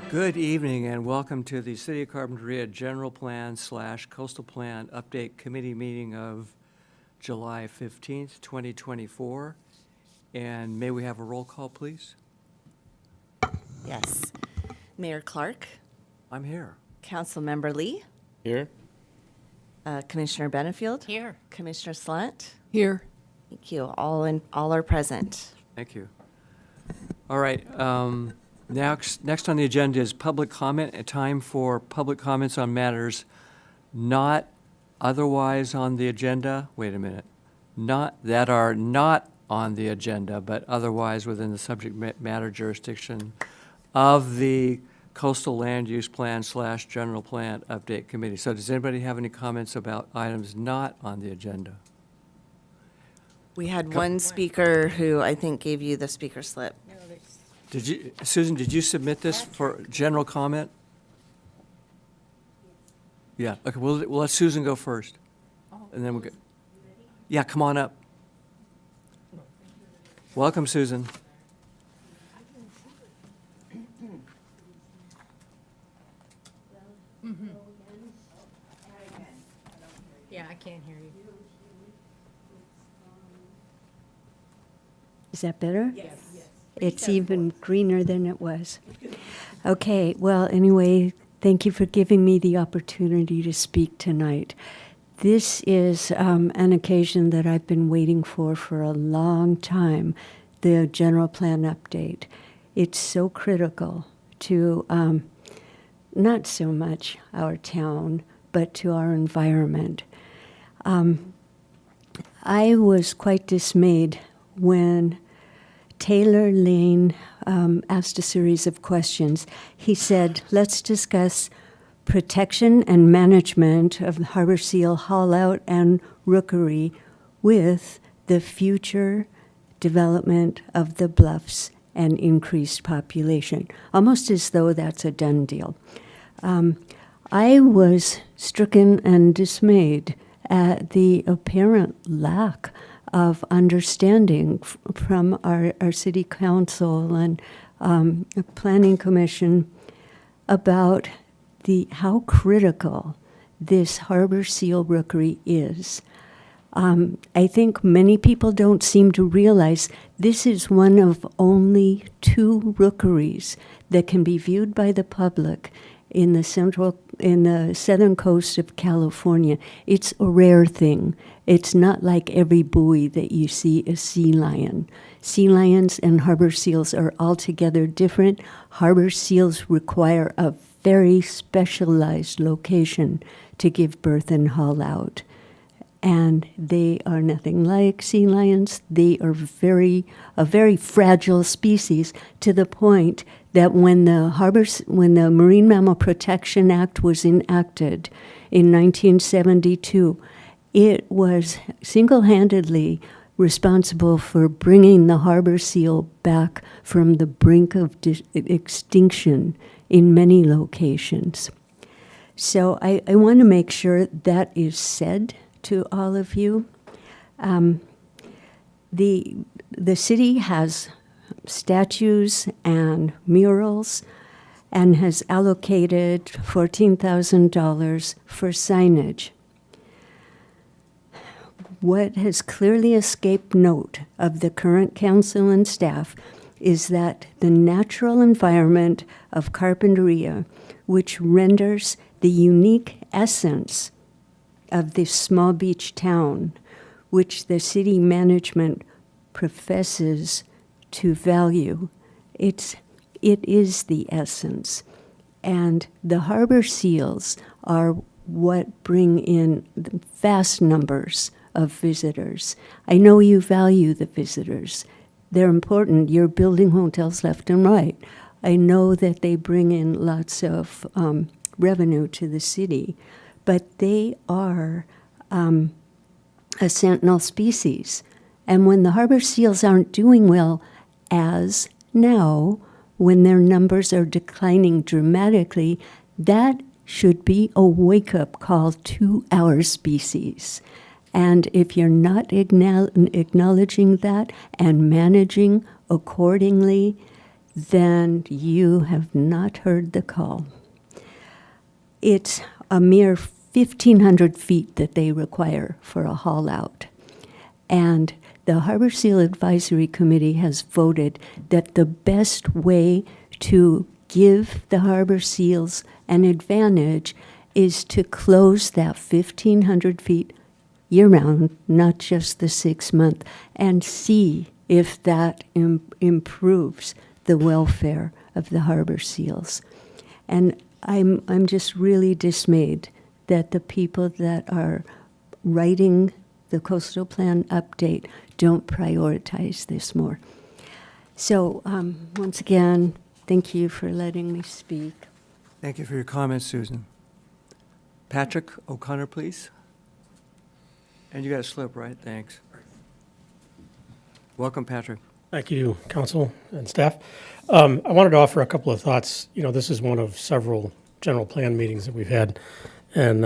Good evening and welcome to the City of Carpinteria General Plan / Coastal Plan Update Committee meeting of July 15th, 2024. And may we have a roll call, please? Yes. Mayor Clark, I'm here. Councilmember Lee, Here? Commissioner Benefield. Here. Commissioner Slunt. Here. Thank you. All are present. Thank you. All right. Next on the agenda is public comment. A time for public comments on matters not otherwise on the agenda. Wait a minute. That are not on the agenda, but otherwise within the subject matter jurisdiction of the Coastal Land Use Plan / General Plan Update Committee. So does anybody have any comments about items not on the agenda? We had one speaker who I think gave you the speaker slip. Susan, did you submit this for general comment? Yeah, okay, we'll let Susan go first. And then we'll get, yeah, come on up. Welcome, Susan. Yeah, I can't hear you. Is that better? Yes. It's even greener than it was. Okay, well, anyway, thank you for giving me the opportunity to speak tonight. This is an occasion that I've been waiting for a long time, the general plan update. It's so critical to not so much our town, but to our environment. I was quite dismayed when Taylor Lane asked a series of questions. He said, let's discuss protection and management of harbor seal haul-out and rookery with the future development of the bluffs and increased population, almost as though that's a done deal. I was stricken and dismayed at the apparent lack of understanding from our city council and planning commission about how critical this harbor seal rookery is. I think many people don't seem to realize this is one of only 2 rookeries that can be viewed by the public in the southern coast of California. It's a rare thing. It's not like every buoy that you see a sea lion. Sea lions and harbor seals are altogether different. Harbor seals require a very specialized location to give birth and haul out. And they are nothing like sea lions. They are a very fragile species, to the point that when the Marine Mammal Protection Act was enacted in 1972, it was single-handedly responsible for bringing the harbor seal back from the brink of extinction in many locations. So I want to make sure that is said to all of you. The city has statues and murals and has allocated $14,000 for signage. What has clearly escaped note of the current council and staff is that the natural environment of Carpinteria, which renders the unique essence of this small beach town, which the city management professes to value, it is the essence. And the harbor seals are what bring in vast numbers of visitors. I know you value the visitors. They're important. You're building hotels left and right. I know that they bring in lots of revenue to the city, but they are a sentinel species. And when the harbor seals aren't doing well, as now, when their numbers are declining dramatically, that should be a wake-up call to our species. And if you're not acknowledging that and managing accordingly, then you have not heard the call. It's a mere 1,500 feet that they require for a haul out. And the Harbor Seal Advisory Committee has voted that the best way to give the harbor seals an advantage is to close that 1,500 feet year-round, not just the 6-month, and see if that improves the welfare of the harbor seals. And I'm just really dismayed that the people that are writing the coastal plan update don't prioritize this more. So once again, thank you for letting me speak. Thank you for your comments, Susan. Patrick O'Connor, please. And you got a slip, right? Thanks. Welcome, Patrick. Thank you, council and staff. I wanted to offer a couple of thoughts. You know, this is one of several general plan meetings that we've had, and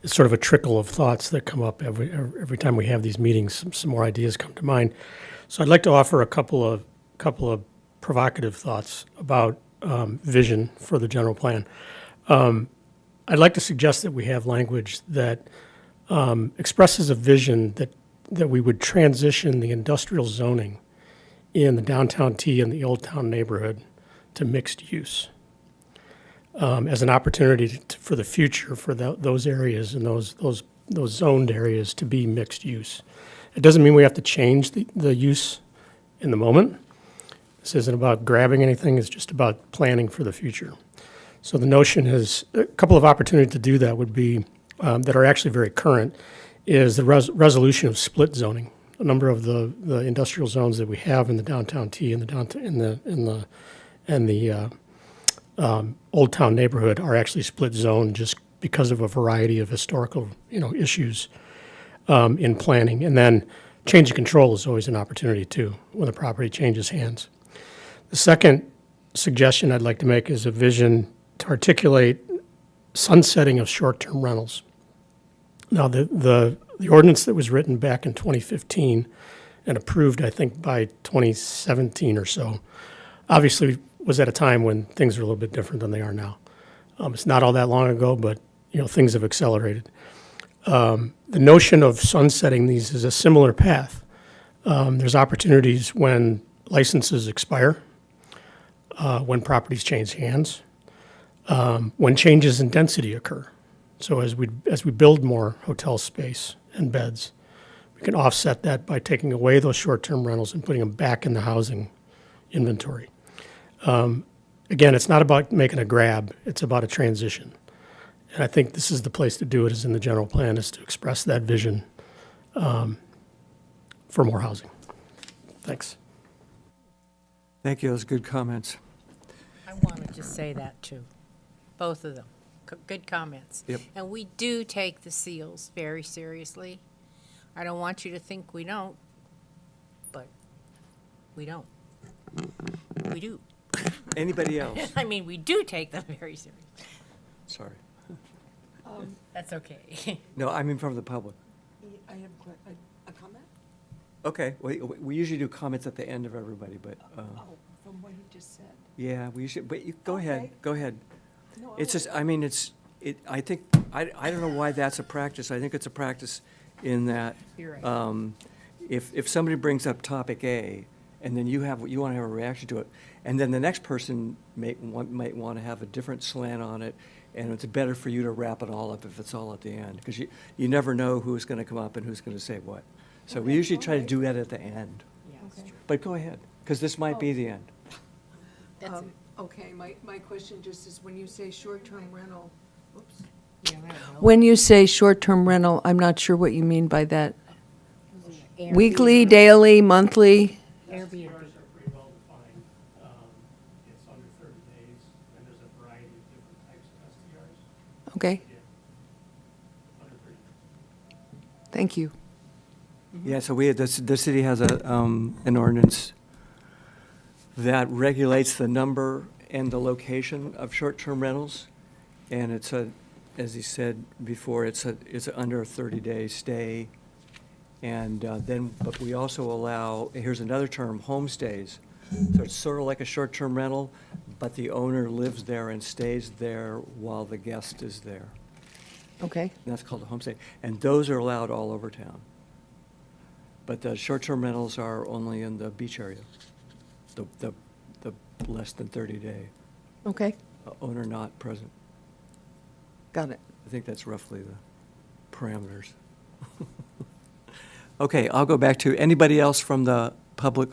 it's sort of a trickle of thoughts that come up every time we have these meetings. Some more ideas come to mind. So I'd like to offer a couple of provocative thoughts about vision for the general plan. I'd like to suggest that we have language that expresses a vision that we would transition the industrial zoning in the downtown T and the Old Town neighborhood to mixed use as an opportunity for the future for those areas and those zoned areas to be mixed use. It doesn't mean we have to change the use in the moment. This isn't about grabbing anything, it's just about planning for the future. So the notion is, a couple of opportunities to do that would be, that are actually very current, is the resolution of split zoning. A number of the industrial zones that we have in the downtown T and the Old Town neighborhood are actually split zone just because of a variety of historical, issues in planning. And then change of control is always an opportunity too, when the property changes hands. The second suggestion I'd like to make is a vision to articulate sunsetting of short-term rentals. Now, the ordinance that was written back in 2015 and approved, I think, by 2017 or so, obviously was at a time when things are a little bit different than they are now. It's not all that long ago, but things have accelerated. The notion of sunsetting these is a similar path. There's opportunities when licenses expire, when properties change hands, when changes in density occur. So as we build more hotel space and beds, we can offset that by taking away those short-term rentals and putting them back in the housing inventory. Again, it's not about making a grab, it's about a transition. And I think this is the place to do it, is in the general plan, is to express that vision for more housing. Thanks. Thank you. Those are good comments. I wanted to say that too, both of them. Good comments. Yep. And we do take the seals very seriously. I don't want you to think we don't, but we don't. We do. Anybody else? I mean, we do take them very seriously. Sorry. That's okay. No, I mean from the public. I have a comment? Okay, we usually do comments at the end of everybody, but, From what he just said. yeah, we usually, but you, go ahead, Okay. go ahead. No, It's just, I mean, I think, I don't know why that's a practice. I think it's a practice in that, You're right. if somebody brings up topic A, and then you want to have a reaction to it, and then the next person might want to have a different slant on it, and it's better for you to wrap it all up if it's all at the end, because you never know who's going to come up and who's going to say what. So we usually try to do that at the end. Yeah, that's true. But go ahead, because this might be the end. That's it. Okay, my question just is, when you say short-term rental, oops. Yeah, that'll help. When you say short-term rental, I'm not sure what you mean by that. Airbnb. Weekly, daily, monthly? Airbnb. Hours are pretty well defined. It's under 30 days, and there's a variety of different types of STRs. Okay, Under 30 days. thank you. Yeah, so the city has an ordinance that regulates the number and the location of short-term rentals. And it's as he said before, it's under a 30-day stay. And but we also allow, here's another term, homestays. So it's sort of like a short-term rental, but the owner lives there and stays there while the guest is there. Okay. And that's called a homestay. And those are allowed all over town. But the short-term rentals are only in the beach area, the less than 30-day, Okay, owner not present. got it. I think that's roughly the parameters. Okay, I'll go back to, anybody else from the public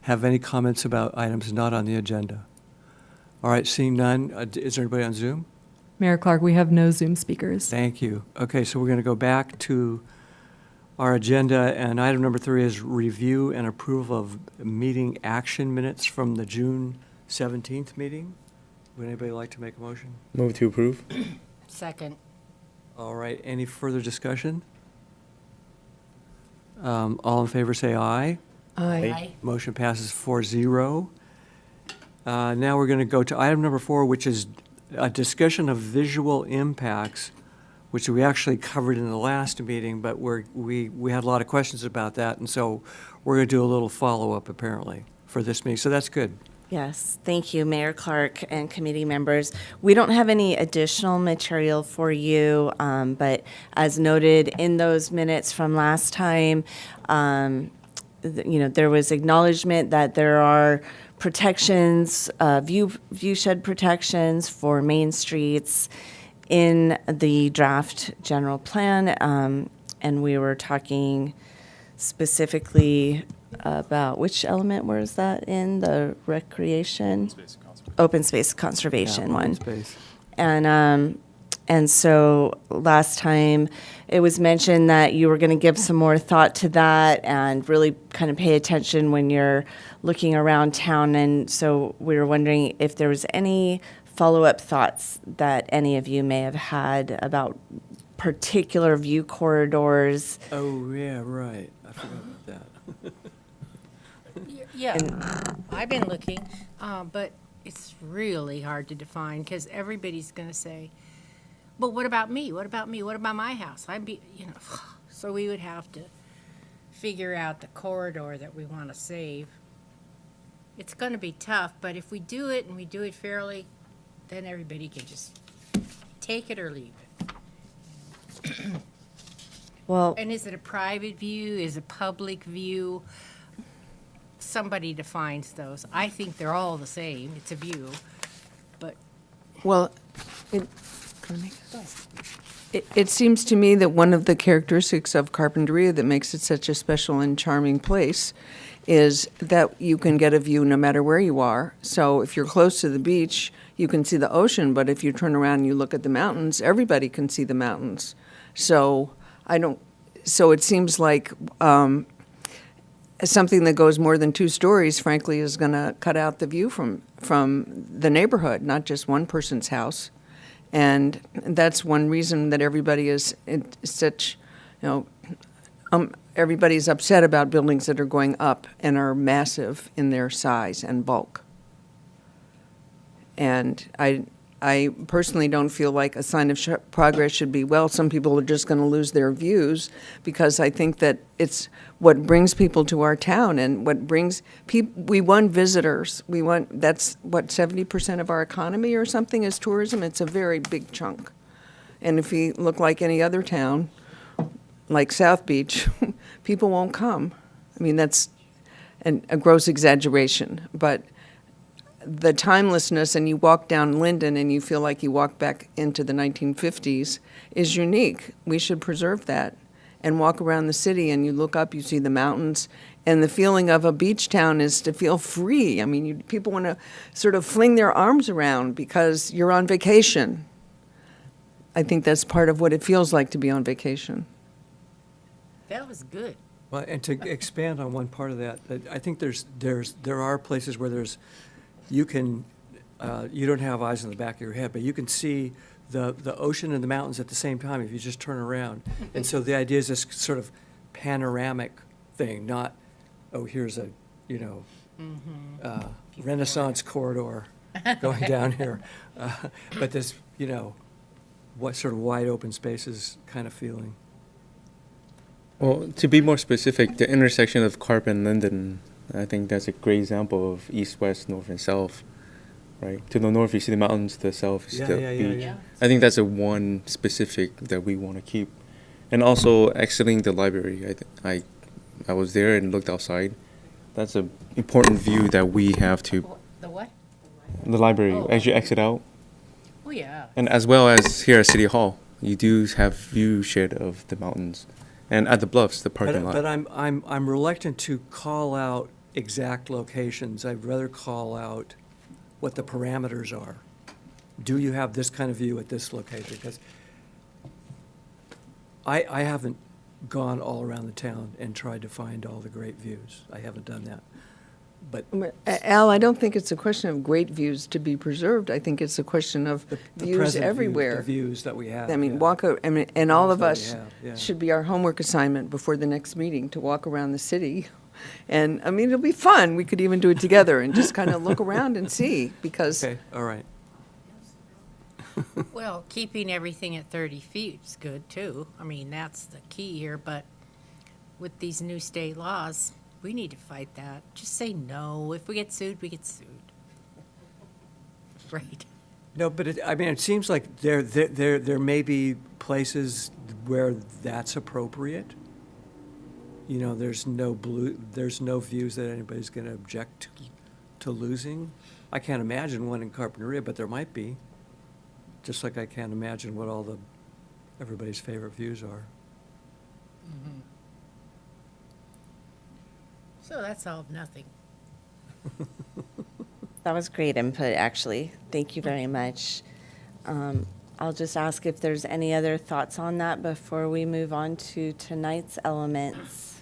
have any comments about items not on the agenda? All right, seeing none, is there anybody on Zoom? Mayor Clark, we have no Zoom speakers. Thank you. Okay, so we're going to go back to our agenda, and item number 3 is review and approval of meeting action minutes from the June 17th meeting. Would anybody like to make a motion? Move to approve. Second. All right, any further discussion? All in favor, say aye. Aye. Motion passes 4-0. Now we're going to go to item number 4, which is a discussion of visual impacts, which we actually covered in the last meeting, but we had a lot of questions about that, and so we're going to do a little follow-up apparently for this meeting, so that's good. Yes, thank you, Mayor Clark and committee members. We don't have any additional material for you, but as noted in those minutes from last time, there was acknowledgement that there are protections, view shed protections for main streets in the draft general plan, and we were talking specifically about which element was that in the recreation? Open space conservation Yeah, open one. space. And so last time it was mentioned that you were going to give some more thought to that and really kind of pay attention when you're looking around town. And so we were wondering if there was any follow-up thoughts that any of you may have had about particular view corridors. Oh, yeah, right. I forgot about that. Yeah, I've been looking, but it's really hard to define because everybody's going to say, but what about me? What about me? What about my house? So we would have to figure out the corridor that we want to save. It's going to be tough, but if we do it and we do it fairly, then everybody can just take it or leave it. Well, And is it a private view? Is it public view? Somebody defines those. I think they're all the same. It's a view, but Well, it seems to me that one of the characteristics of Carpinteria that makes it such a special and charming place is that you can get a view no matter where you are. So if you're close to the beach, you can see the ocean, but if you turn around and you look at the mountains, everybody can see the mountains. So it seems like something that goes more than 2 stories, frankly, is going to cut out the view from the neighborhood, not just one person's house. And that's one reason that everybody is everybody's upset about buildings that are going up and are massive in their size and bulk. And I personally don't feel like a sign of progress should be, well, some people are just going to lose their views, because I think that it's what brings people to our town and what brings people, we want visitors. That's what, 70% of our economy or something is tourism. It's a very big chunk. And if we look like any other town, like South Beach, people won't come. I mean, that's a gross exaggeration, but the timelessness, and you walk down Linden and you feel like you walk back into the 1950s, is unique. We should preserve that and walk around the city, and you look up, you see the mountains, and the feeling of a beach town is to feel free. I mean, people want to sort of fling their arms around because you're on vacation. I think that's part of what it feels like to be on vacation. that was good. Well, and to expand on one part of that, I think there are places where you can, you don't have eyes in the back of your head, but you can see the ocean and the mountains at the same time if you just turn around. And so the idea is this sort of panoramic thing, not, oh, here's a, Renaissance corridor going down here. But this, what sort of wide open spaces kind of feeling. Well, to be more specific, the intersection of Carp and Linden I think that's a great example of east, west, north, and south, right? To the north, you see the mountains. To the south, you see the beach. yeah. I think that's a one specific that we want to keep. And also exiting the library. I was there and looked outside. That's an important view that we have to. The what? The library, Oh. as you exit out. Oh, yeah. And as well as here at City Hall, you do have view shed of the mountains. And at the bluffs, the parking lot. But I'm reluctant to call out exact locations. I'd rather call out what the parameters are. Do you have this kind of view at this location? Because I haven't gone all around the town and tried to find all the great views. I haven't done that. But Al, I don't think it's a question of great views to be preserved. I think it's a question of the views present everywhere. The views that we have. I mean, yeah. and all Views of that we us have, yeah. should be our homework assignment before the next meeting to walk around the city. And, I mean, it'll be fun. We could even do it together and just kind of look around and see, because Okay, all right. Well, keeping everything at 30 feet is good, too. I mean, that's the key here, but with these new state laws, we need to fight that. Just say no. If we get sued, we get sued. Right. No, but I mean, it seems like there may be places where that's appropriate. You know, there's no views that anybody's going to object to losing. I can't imagine one in Carpinteria, but there might be. Just like I can't imagine what everybody's favorite views are. So that's all of nothing. That was great input, actually. Thank you very much. I'll just ask if there's any other thoughts on that before we move on to tonight's elements.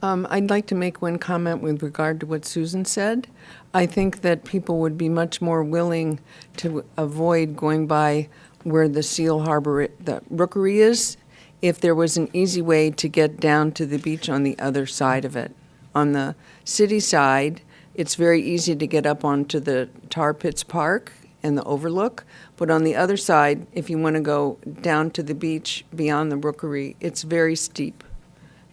I'd like to make one comment with regard to what Susan said. I think that people would be much more willing to avoid going by where the Seal Harbor, the rookery is, if there was an easy way to get down to the beach on the other side of it. On the city side, it's very easy to get up onto the Tar Pits Park and the overlook, but on the other side, if you want to go down to the beach beyond the rookery, it's very steep.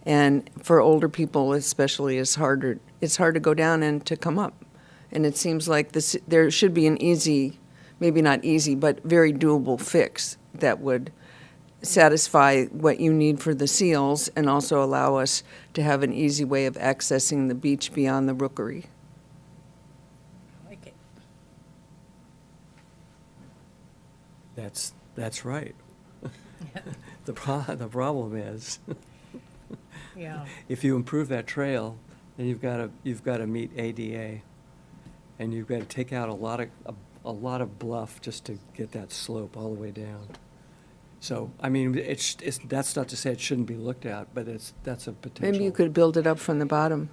And for older people especially, it's hard to go down and to come up. And it seems like there should be an easy, maybe not easy, but very doable fix that would satisfy what you need for the seals and also allow us to have an easy way of accessing the beach beyond the rookery. I like it. That's right. The problem is, Yeah. if you improve that trail, then you've got to meet ADA, and you've got to take out a lot of bluff just to get that slope all the way down. So, I mean, that's not to say it shouldn't be looked at, but that's a potential. Maybe you could build it up from the bottom.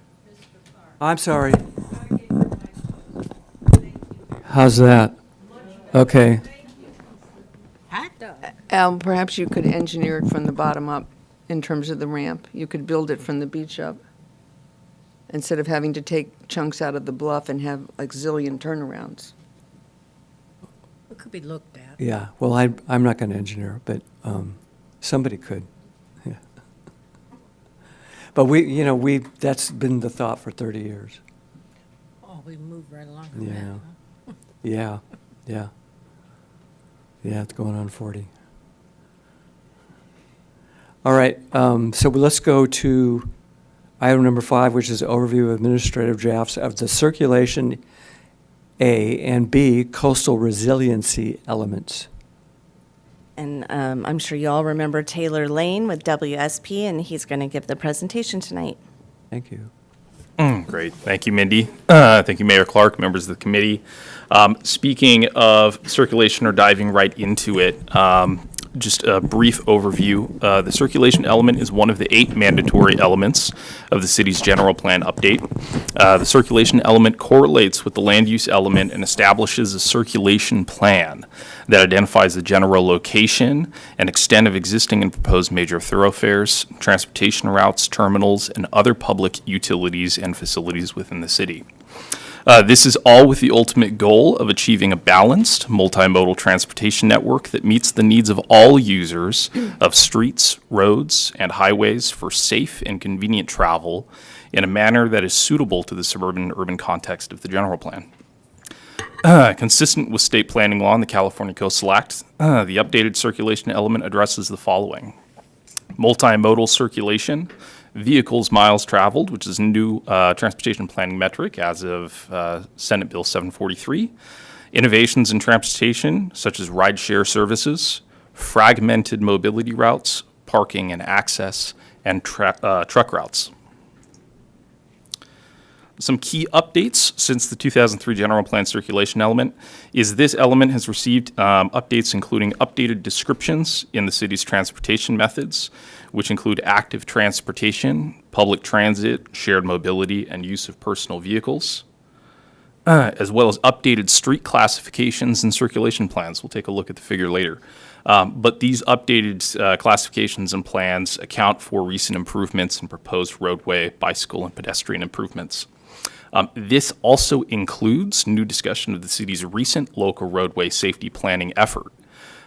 I'm sorry. How's that? Okay. Hot dog. Al, perhaps you could engineer it from the bottom up in terms of the ramp. You could build it from the beach up instead of having to take chunks out of the bluff and have like zillion turnarounds. It could be looked at. Yeah, well, I'm not going to engineer it, but somebody could. Yeah. But that's been the thought for 30 years. Oh, we moved right along with Yeah. that. Huh? Yeah, yeah. Yeah, it's going on 40. All right, so let's go to item number 5, which is overview of administrative drafts of the circulation A and B coastal resiliency elements. And I'm sure you all remember Taylor Lane with WSP, and he's going to give the presentation tonight. Thank you. Great. Thank you, Mindy. Thank you, Mayor Clark, members of the committee. Speaking of circulation or diving right into it, just a brief overview. The circulation element is one of the 8 mandatory elements of the city's general plan update. The circulation element correlates with the land use element and establishes a circulation plan that identifies the general location and extent of existing and proposed major thoroughfares, transportation routes, terminals, and other public utilities and facilities within the city. This is all with the ultimate goal of achieving a balanced, multimodal transportation network that meets the needs of all users of streets, roads, and highways for safe and convenient travel in a manner that is suitable to the suburban and urban context of the general plan. Consistent with state planning law and the California Coastal Act, the updated circulation element addresses the following: multimodal circulation, vehicles miles traveled, which is a new transportation planning metric as of Senate Bill 743, innovations in transportation, such as rideshare services, fragmented mobility routes, parking and access, and truck routes. Some key updates since the 2003 general plan circulation element is this element has received updates including updated descriptions in the city's transportation methods, which include active transportation, public transit, shared mobility, and use of personal vehicles, as well as updated street classifications and circulation plans. We'll take a look at the figure later. But these updated classifications and plans account for recent improvements and proposed roadway, bicycle, and pedestrian improvements. This also includes new discussion of the city's recent local roadway safety planning effort,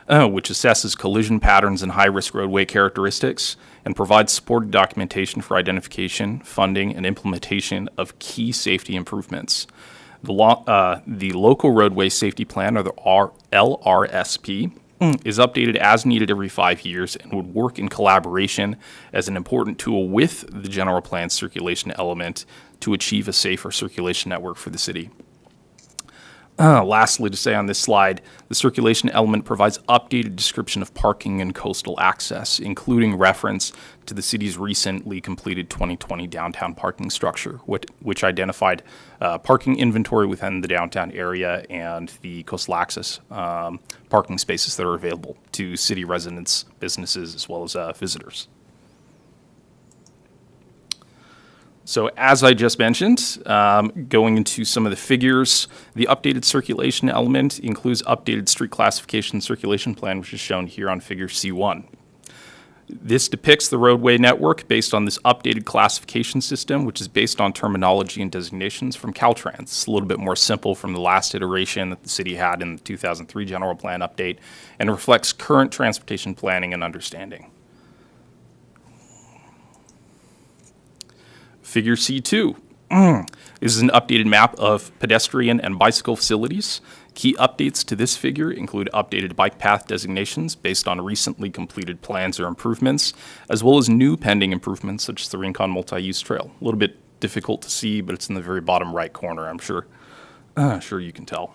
which assesses collision patterns and high-risk roadway characteristics and provides supported documentation for identification, funding, and implementation of key safety improvements. The local roadway safety plan, or the LRSP, is updated as needed every 5 years and would work in collaboration as an important tool with the general plan circulation element to achieve a safer circulation network for the city. Lastly, to say on this slide, the circulation element provides updated description of parking and coastal access, including reference to the city's recently completed 2020 downtown parking structure, which identified parking inventory within the downtown area and the coastal access parking spaces that are available to city residents, businesses, as well as visitors. So as I just mentioned, going into some of the figures, the updated circulation element includes updated street classification circulation plan, which is shown here on figure C1. This depicts the roadway network based on this updated classification system, which is based on terminology and designations from Caltrans. It's a little bit more simple from the last iteration that the city had in the 2003 general plan update and reflects current transportation planning and understanding. Figure C2 is an updated map of pedestrian and bicycle facilities. Key updates to this figure include updated bike path designations based on recently completed plans or improvements, as well as new pending improvements such as the Rincon Multi-Use Trail. A little bit difficult to see, but it's in the very bottom right corner, I'm sure. Sure you can tell.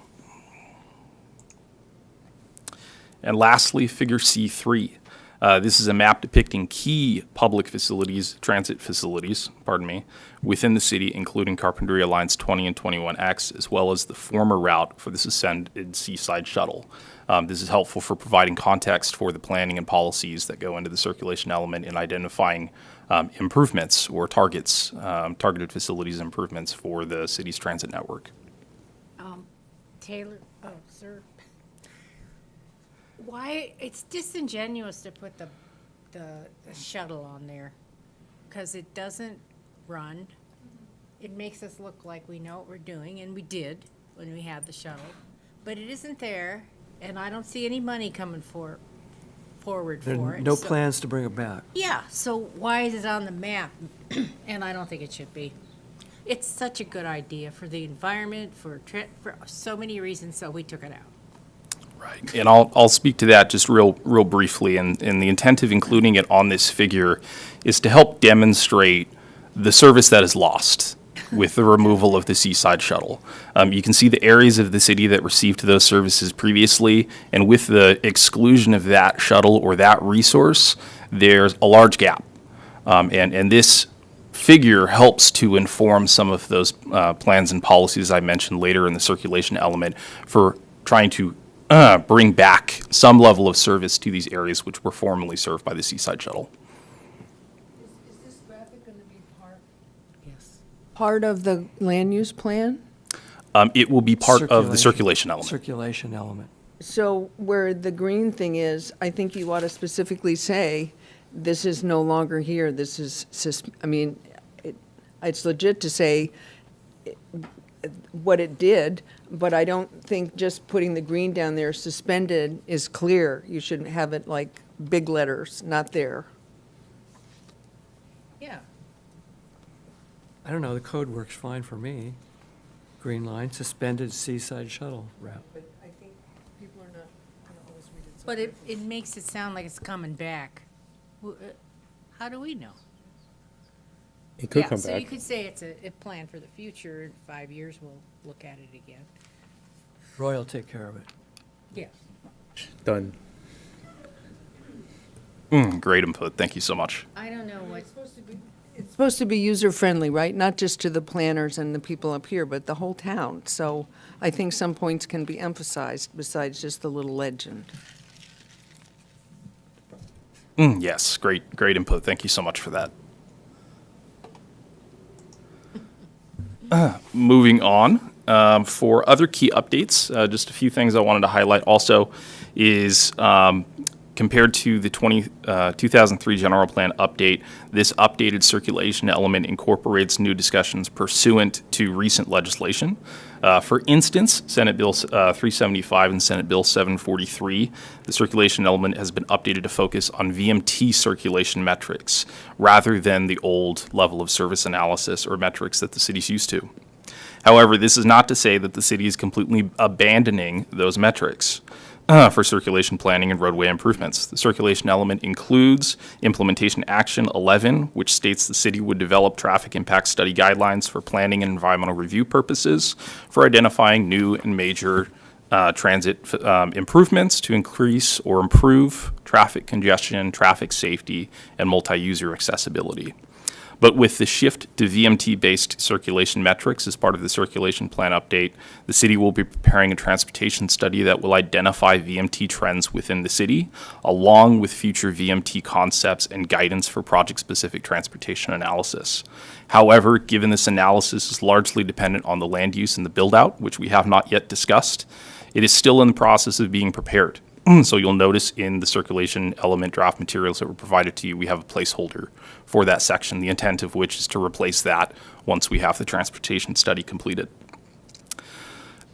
And lastly, figure C3. This is a map depicting key public facilities, transit facilities, within the city, including Carpinteria Lines 20 and 21X, as well as the former route for the suspended Seaside Shuttle. This is helpful for providing context for the planning and policies that go into the circulation element in identifying improvements or targets, targeted facilities improvements for the city's transit network. Taylor, oh, sir. Why, it's disingenuous to put the shuttle on there, because it doesn't run. It makes us look like we know what we're doing, and we did when we had the shuttle, but it isn't there, and I don't see any money coming forward There for are it. no so- plans to bring it back. Yeah, so why is it on the map? And I don't think it should be. It's such a good idea for the environment, for so many reasons, so we took it out. Right, and I'll speak to that just real briefly, and the intent of including it on this figure is to help demonstrate the service that is lost with the removal of the Seaside Shuttle. You can see the areas of the city that received those services previously, and with the exclusion of that shuttle or that resource, there's a large gap. And this figure helps to inform some of those plans and policies I mentioned later in the circulation element for trying to bring back some level of service to these areas which were formerly served by the Seaside Shuttle. Is this graphic going to be Yes. part of the land use plan? It will be part of the circulation element. Circulation element. So where the green thing is, I think you ought to specifically say, this is no longer here, this is, I mean, it's legit to say, what it did, but I don't think just putting the green down there suspended is clear. You shouldn't have it like big letters, not there. Yeah. I don't know, the code works fine for me. Green line, suspended seaside shuttle route. But I think people are not going to always read it. But it makes it sound like it's coming back. How do we know? It could Yeah, come so back. you could say it's a plan for the future. In 5 years, we'll look at it again. Roy will take care of it. Yeah. Done. Great input. Thank you so much. I don't know what. It's supposed to be user-friendly, right? Not just to the planners and the people up here, but the whole town. So I think some points can be emphasized besides just the little legend. Yes, great input. Thank you so much for that. Moving on, for other key updates, just a few things I wanted to highlight also is compared to the 2003 general plan update, this updated circulation element incorporates new discussions pursuant to recent legislation. For instance, Senate Bill 375 and Senate Bill 743, the circulation element has been updated to focus on VMT circulation metrics rather than the old level of service analysis or metrics that the city's used to. However, this is not to say that the city is completely abandoning those metrics. For circulation planning and roadway improvements. The circulation element includes Implementation Action 11, which states the city would develop traffic impact study guidelines for planning and environmental review purposes for identifying new and major transit improvements to increase or improve traffic congestion, traffic safety, and multi-user accessibility. But with the shift to VMT-based circulation metrics as part of the circulation plan update, the city will be preparing a transportation study that will identify VMT trends within the city, along with future VMT concepts and guidance for project-specific transportation analysis. However, given this analysis is largely dependent on the land use and the build-out, which we have not yet discussed, it is still in the process of being prepared. So you'll notice in the circulation element draft materials that were provided to you, we have a placeholder for that section, the intent of which is to replace that once we have the transportation study completed.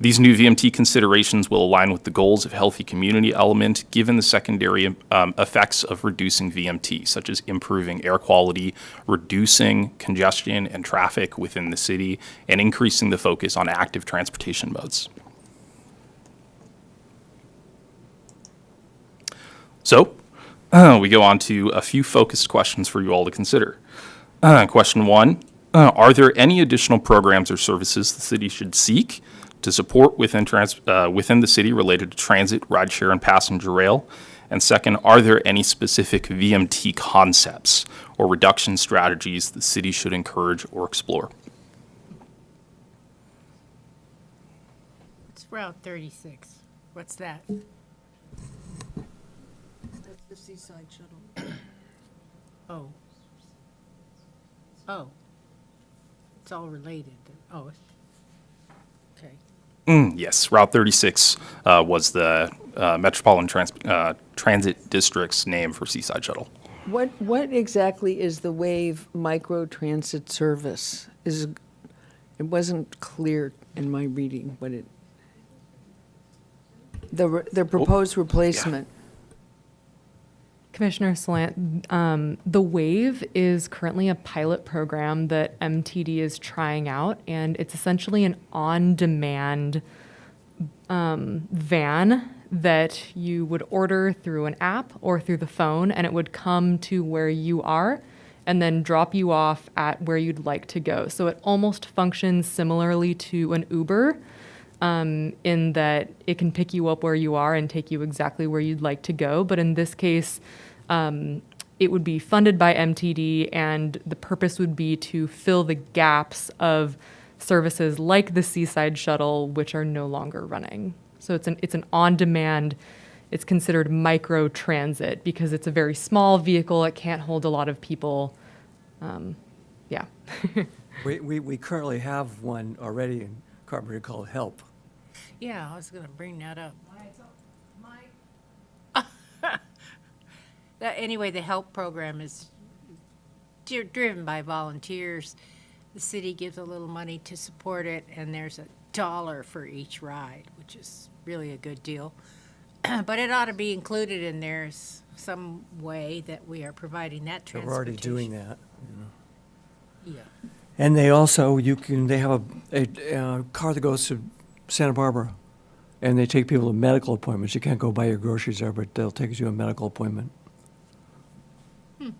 These new VMT considerations will align with the goals of healthy community element given the secondary effects of reducing VMT, such as improving air quality, reducing congestion and traffic within the city, and increasing the focus on active transportation modes. So, we go on to a few focused questions for you all to consider. Question 1, are there any additional programs or services the city should seek to support within the city related to transit, rideshare, and passenger rail? And second, are there any specific VMT concepts or reduction strategies the city should encourage or explore? It's Route 36. What's that? That's the seaside shuttle. Oh. Oh. It's all related. Oh. Okay. Yes, Route 36 was the Metropolitan Transit District's name for Seaside Shuttle. What exactly is the WAVE micro transit service? It wasn't clear in my reading what it. The proposed replacement. Commissioner Salant, the WAVE is currently a pilot program that MTD is trying out, and it's essentially an on-demand van that you would order through an app or through the phone, and it would come to where you are and then drop you off at where you'd like to go. So it almost functions similarly to an Uber, in that it can pick you up where you are and take you exactly where you'd like to go. But in this case, it would be funded by MTD, and the purpose would be to fill the gaps of services like the Seaside Shuttle, which are no longer running. So it's an on-demand, it's considered micro transit because it's a very small vehicle. It can't hold a lot of people. Yeah. We currently have one already in Carpinteria called Help. Yeah, I was going to bring that up. Anyway, the HELP program is driven by volunteers. The city gives a little money to support it, and there's a $1 for each ride, which is really a good deal. But it ought to be included in there some way that we are providing that They're transportation. already doing that. Yeah. And they also, they have a car that goes to Santa Barbara, and they take people to medical appointments. You can't go buy your groceries there, but they'll take you to a medical appointment. It's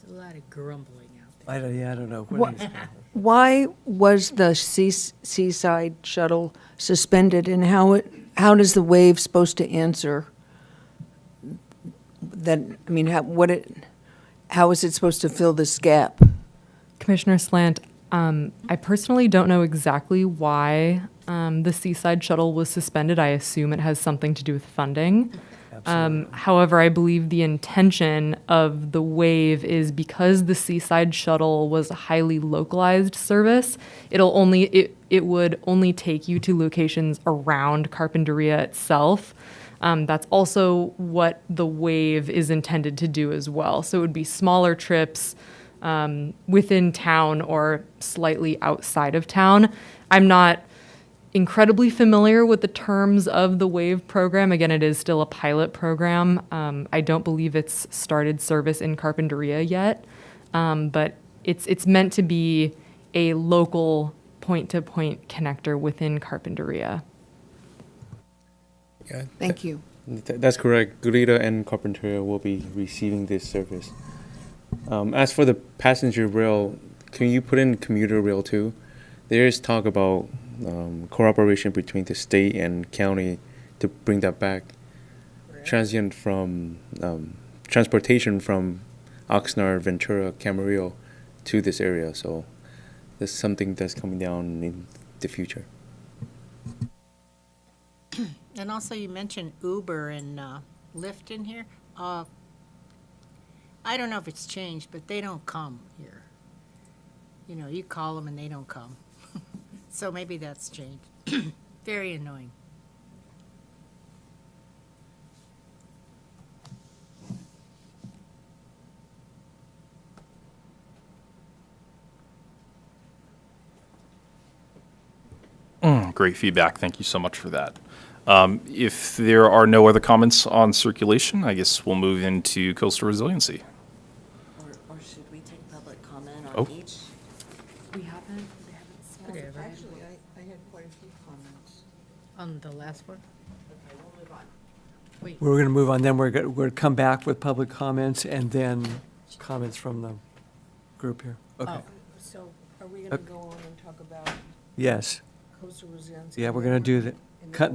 a lot of grumbling out there. I don't know. What- Why was the seaside shuttle suspended, and how does the wave supposed to answer that? I mean, how is it supposed to fill this gap? Commissioner Slant, I personally don't know exactly why the Seaside Shuttle was suspended. I assume it has something to do with funding. However, I believe the intention of the wave is because the Seaside Shuttle was a highly localized service, it would only take you to locations around Carpinteria itself. That's also what the wave is intended to do as well. So it would be smaller trips within town or slightly outside of town. I'm not incredibly familiar with the terms of the WAVE program. Again, it is still a pilot program. I don't believe it's started service in Carpinteria yet, but it's meant to be a local point-to-point connector within Carpinteria. Yeah, Thank you. That's correct. Gurita and Carpinteria will be receiving this service. As for the passenger rail, can you put in commuter rail too? There is talk about cooperation between the state and county to bring that back. Transient from transportation from Oxnard, Ventura, Camarillo to this area. So that's something that's coming down in the future. And also you mentioned Uber and Lyft in here. I don't know if it's changed, but they don't come here. You know, you call them and they don't come. So maybe that's changed. Very annoying. Great feedback. Thank you so much for that. If there are no other comments on circulation, I guess we'll move into coastal resiliency. Or should we take public comment Oh. on each? We haven't Whatever. Actually, I had quite a few comments. On the last one? Wait, We're going to move on, then we're going to come back with public comments and then comments from the group here. Okay. So are we going to go on and talk about Yes. coastal resiliency? Yeah, we're going to do that.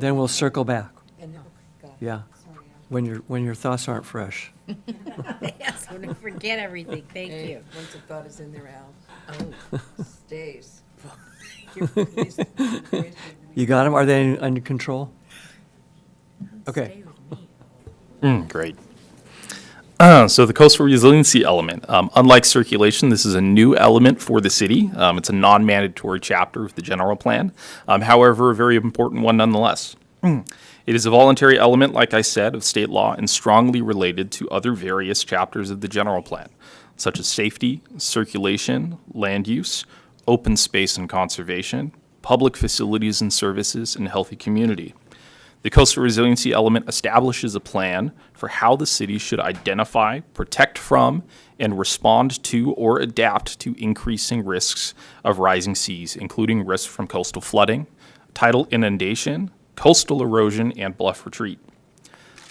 Then we'll circle back. And, got it. Yeah. Sorry, When your thoughts aren't fresh. yes, we're gonna forget everything. Thank Hey, you. once a thought is in, they're out. Oh, Stays. You got them? Are they under control? Okay. stay with me. Great. So the coastal resiliency element, unlike circulation, this is a new element for the city. It's a non-mandatory chapter of the general plan. However, a very important one nonetheless. It is a voluntary element, like I said, of state law and strongly related to other various chapters of the general plan, such as safety, circulation, land use, open space and conservation, public facilities and services, and healthy community. The coastal resiliency element establishes a plan for how the city should identify, protect from, and respond to or adapt to increasing risks of rising seas, including risks from coastal flooding, tidal inundation, coastal erosion, and bluff retreat.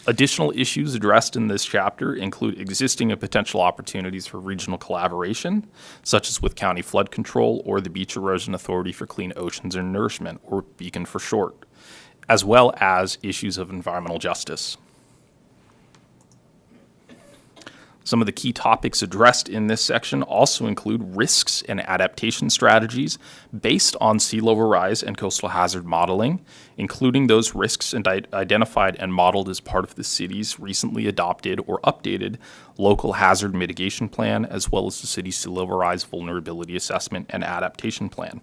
Additional issues addressed in this chapter include existing and potential opportunities for regional collaboration, such as with County Flood Control or the Beach Erosion Authority for Clean Oceans and Nourishment, or BEACON for short, as well as issues of environmental justice. Some of the key topics addressed in this section also include risks and adaptation strategies based on sea level rise and coastal hazard modeling, including those risks identified and modeled as part of the city's recently adopted or updated local hazard mitigation plan, as well as the city's sea level rise vulnerability assessment and adaptation plan.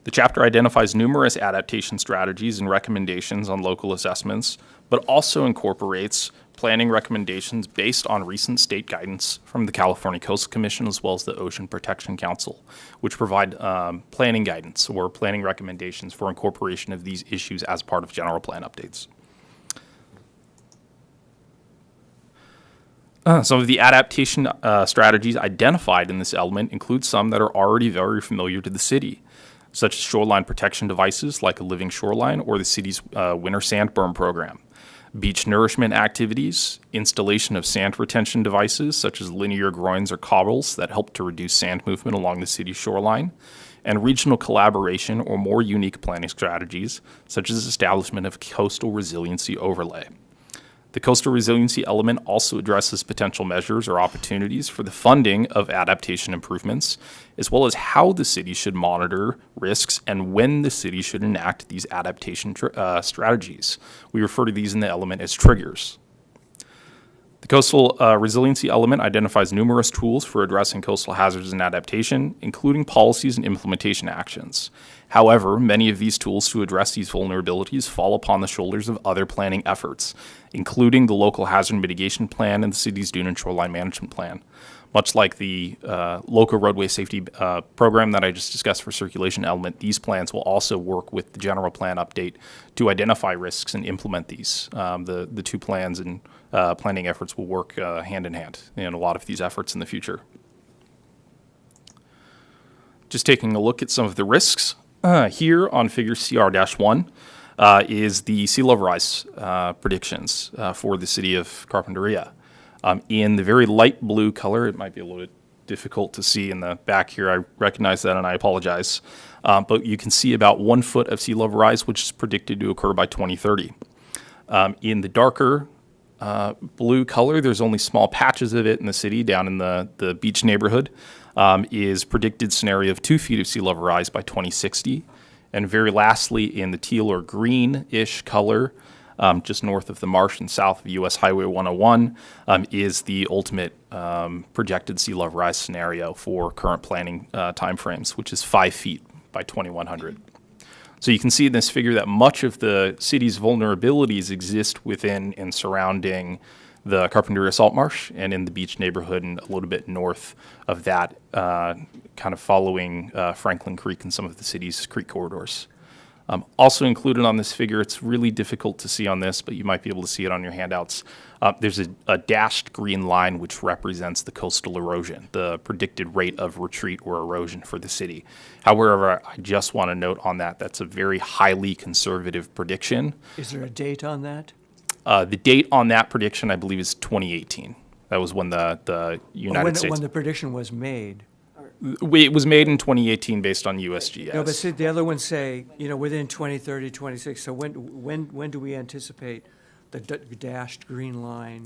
The chapter identifies numerous adaptation strategies and recommendations on local assessments, but also incorporates planning recommendations based on recent state guidance from the California Coastal Commission as well as the Ocean Protection Council, which provide planning guidance or planning recommendations for incorporation of these issues as part of general plan updates. Some of the adaptation strategies identified in this element include some that are already very familiar to the city, such as shoreline protection devices like a living shoreline or the city's winter sand berm program, beach nourishment activities, installation of sand retention devices such as linear groins or cobbles that help to reduce sand movement along the city's shoreline, and regional collaboration or more unique planning strategies such as establishment of coastal resiliency overlay. The coastal resiliency element also addresses potential measures or opportunities for the funding of adaptation improvements, as well as how the city should monitor risks and when the city should enact these adaptation strategies. We refer to these in the element as triggers. The coastal resiliency element identifies numerous tools for addressing coastal hazards and adaptation, including policies and implementation actions. However, many of these tools to address these vulnerabilities fall upon the shoulders of other planning efforts, including the local hazard mitigation plan and the city's dune and shoreline management plan. Much like the local roadway safety program that I just discussed for circulation element, these plans will also work with the general plan update to identify risks and implement these. The two plans and planning efforts will work hand in hand in a lot of these efforts in the future. Just taking a look at some of the risks. Here on figure CR-1 is the sea level rise predictions for the city of Carpinteria. In the very light blue color, it might be a little bit difficult to see in the back here. I recognize that and I apologize. But you can see about 1 foot of sea level rise, which is predicted to occur by 2030. In the darker blue color, there's only small patches of it in the city down in the beach neighborhood, is predicted scenario of 2 feet of sea level rise by 2060. And very lastly, in the teal or green-ish color, just north of the marsh and south of US Highway 101, is the ultimate projected sea level rise scenario for current planning timeframes, which is 5 feet by 2100. So you can see in this figure that much of the city's vulnerabilities exist within and surrounding the Carpinteria Salt Marsh and in the beach neighborhood and a little bit north of that, kind of following Franklin Creek and some of the city's creek corridors. Also included on this figure, it's really difficult to see on this, but you might be able to see it on your handouts. There's a dashed green line which represents the coastal erosion, the predicted rate of retreat or erosion for the city. However, I just want to note on that, that's a very highly conservative prediction. Is there a date on that? The date on that prediction, I believe, is 2018. That was when the United States... When the prediction was made. It was made in 2018 based on USGS. No, but see, the other ones say, within 2030, 26. So when do we anticipate the dashed green line?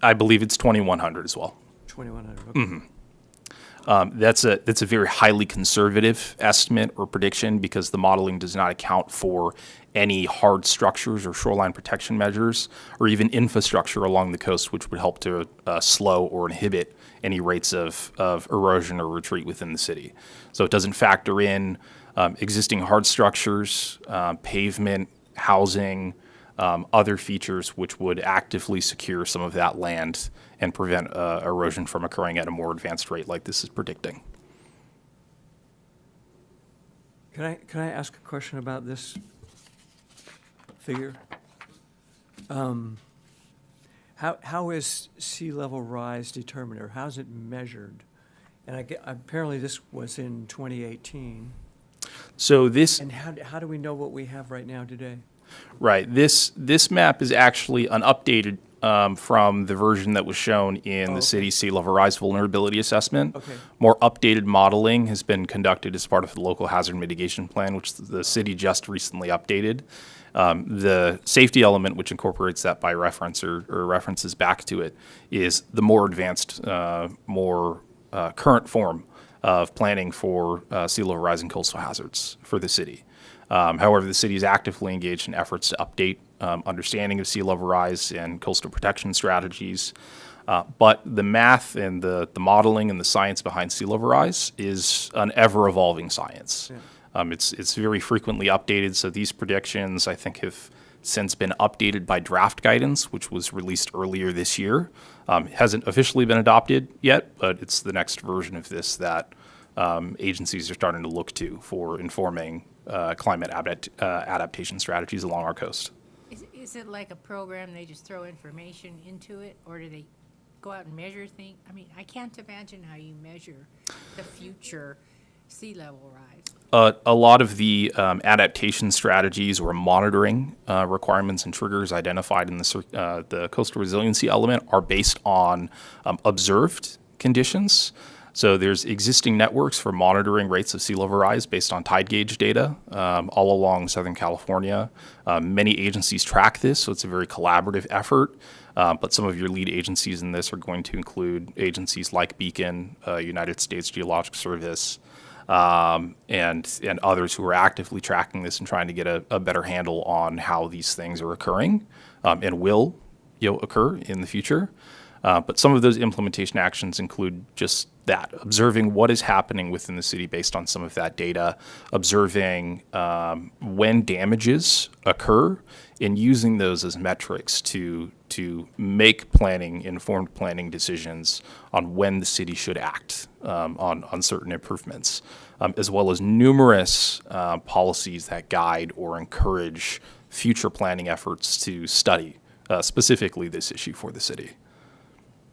I believe it's 2100 as well. 2100, okay. Mm-hmm. That's a very highly conservative estimate or prediction because the modeling does not account for any hard structures or shoreline protection measures or even infrastructure along the coast, which would help to slow or inhibit any rates of erosion or retreat within the city. So it doesn't factor in existing hard structures, pavement, housing, other features which would actively secure some of that land and prevent erosion from occurring at a more advanced rate like this is predicting. Can I ask a question about this figure? How is sea level rise determined, or how is it measured? And apparently this was in 2018. So this... And how do we know what we have right now today? Right. This map is actually an updated from the version that was shown in the city's sea level rise vulnerability assessment. Okay. More updated modeling has been conducted as part of the local hazard mitigation plan, which the city just recently updated. The safety element, which incorporates that by reference or references back to it, is the more advanced, more current form of planning for sea level rise and coastal hazards for the city. However, the city is actively engaged in efforts to update understanding of sea level rise and coastal protection strategies. But the math and the modeling and the science behind sea level rise is an ever-evolving science. It's very frequently updated, so these predictions, I think, have since been updated by draft guidance, which was released earlier this year. It hasn't officially been adopted yet, but it's the next version of this that agencies are starting to look to for informing climate adaptation strategies along our coast. Is it like a program, they just throw information into it, or do they go out and measure things? I mean, I can't imagine how you measure the future sea level rise. A lot of the adaptation strategies or monitoring requirements and triggers identified in the coastal resiliency element are based on observed conditions. So there's existing networks for monitoring rates of sea level rise based on tide gauge data all along Southern California. Many agencies track this, so it's a very collaborative effort. But some of your lead agencies in this are going to include agencies like Beacon, United States Geological Service, and others who are actively tracking this and trying to get a better handle on how these things are occurring and will occur in the future. But some of those implementation actions include just that, observing what is happening within the city based on some of that data, observing when damages occur, and using those as metrics to make informed planning decisions on when the city should act on certain improvements, as well as numerous policies that guide or encourage future planning efforts to study specifically this issue for the city.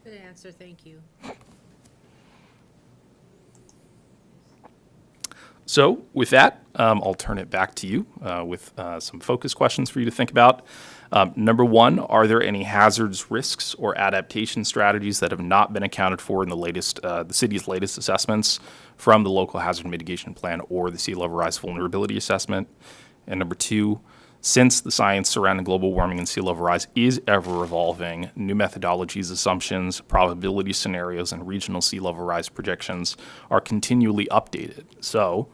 Good answer, thank you. So with that, I'll turn it back to you with some focus questions for you to think about. Number one, are there any hazards, risks, or adaptation strategies that have not been accounted for in the city's latest assessments from the local hazard mitigation plan or the sea level rise vulnerability assessment? And number two, since the science surrounding global warming and sea level rise is ever evolving, new methodologies, assumptions, probability scenarios, and regional sea level rise projections are continually updated. So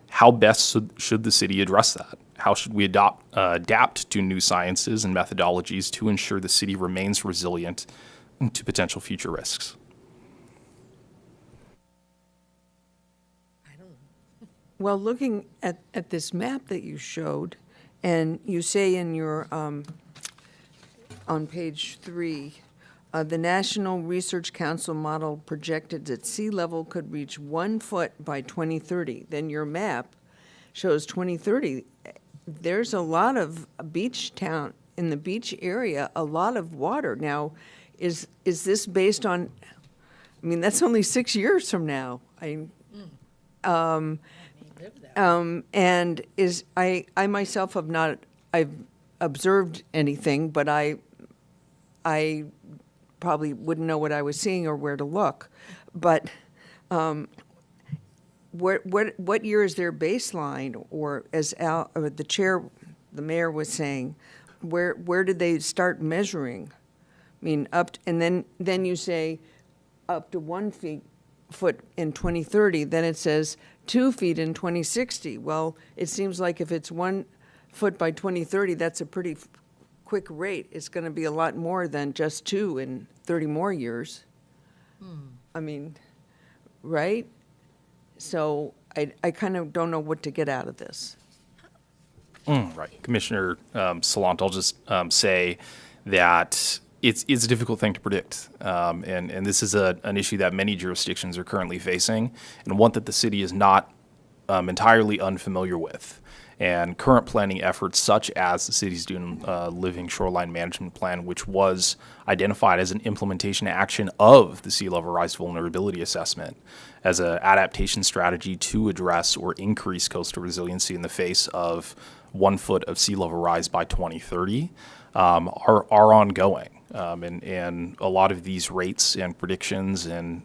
how best should the city address that? How should we adapt to new sciences and methodologies to ensure the city remains resilient to potential future risks? Well, looking at this map that you showed, and you say in your, on page 3, the National Research Council model projected that sea level could reach 1 foot by 2030. Then your map shows 2030. There's a lot of beach town, in the beach area, a lot of water. Now, is this based on, I mean, that's only 6 years from now. And I myself have not, I've observed anything, but I probably wouldn't know what I was seeing or where to look. But what year is their baseline? Or as the mayor was saying, where did they start measuring? I mean, and then you say up to 1 foot in 2030, then it says 2 feet in 2060. Well, it seems like if it's 1 foot by 2030, that's a pretty quick rate. It's going to be a lot more than just 2 in 30 more years. I mean, right? So I kind of don't know what to get out of this. Right. Commissioner Salant, I'll just say that it's a difficult thing to predict. And this is an issue that many jurisdictions are currently facing, and one that the city is not entirely unfamiliar with. And current planning efforts, such as the city's Dune Living Shoreline Management Plan, which was identified as an implementation action of the sea level rise vulnerability assessment as an adaptation strategy to address or increase coastal resiliency in the face of 1 foot of sea level rise by 2030, are ongoing. And a lot of these rates and predictions and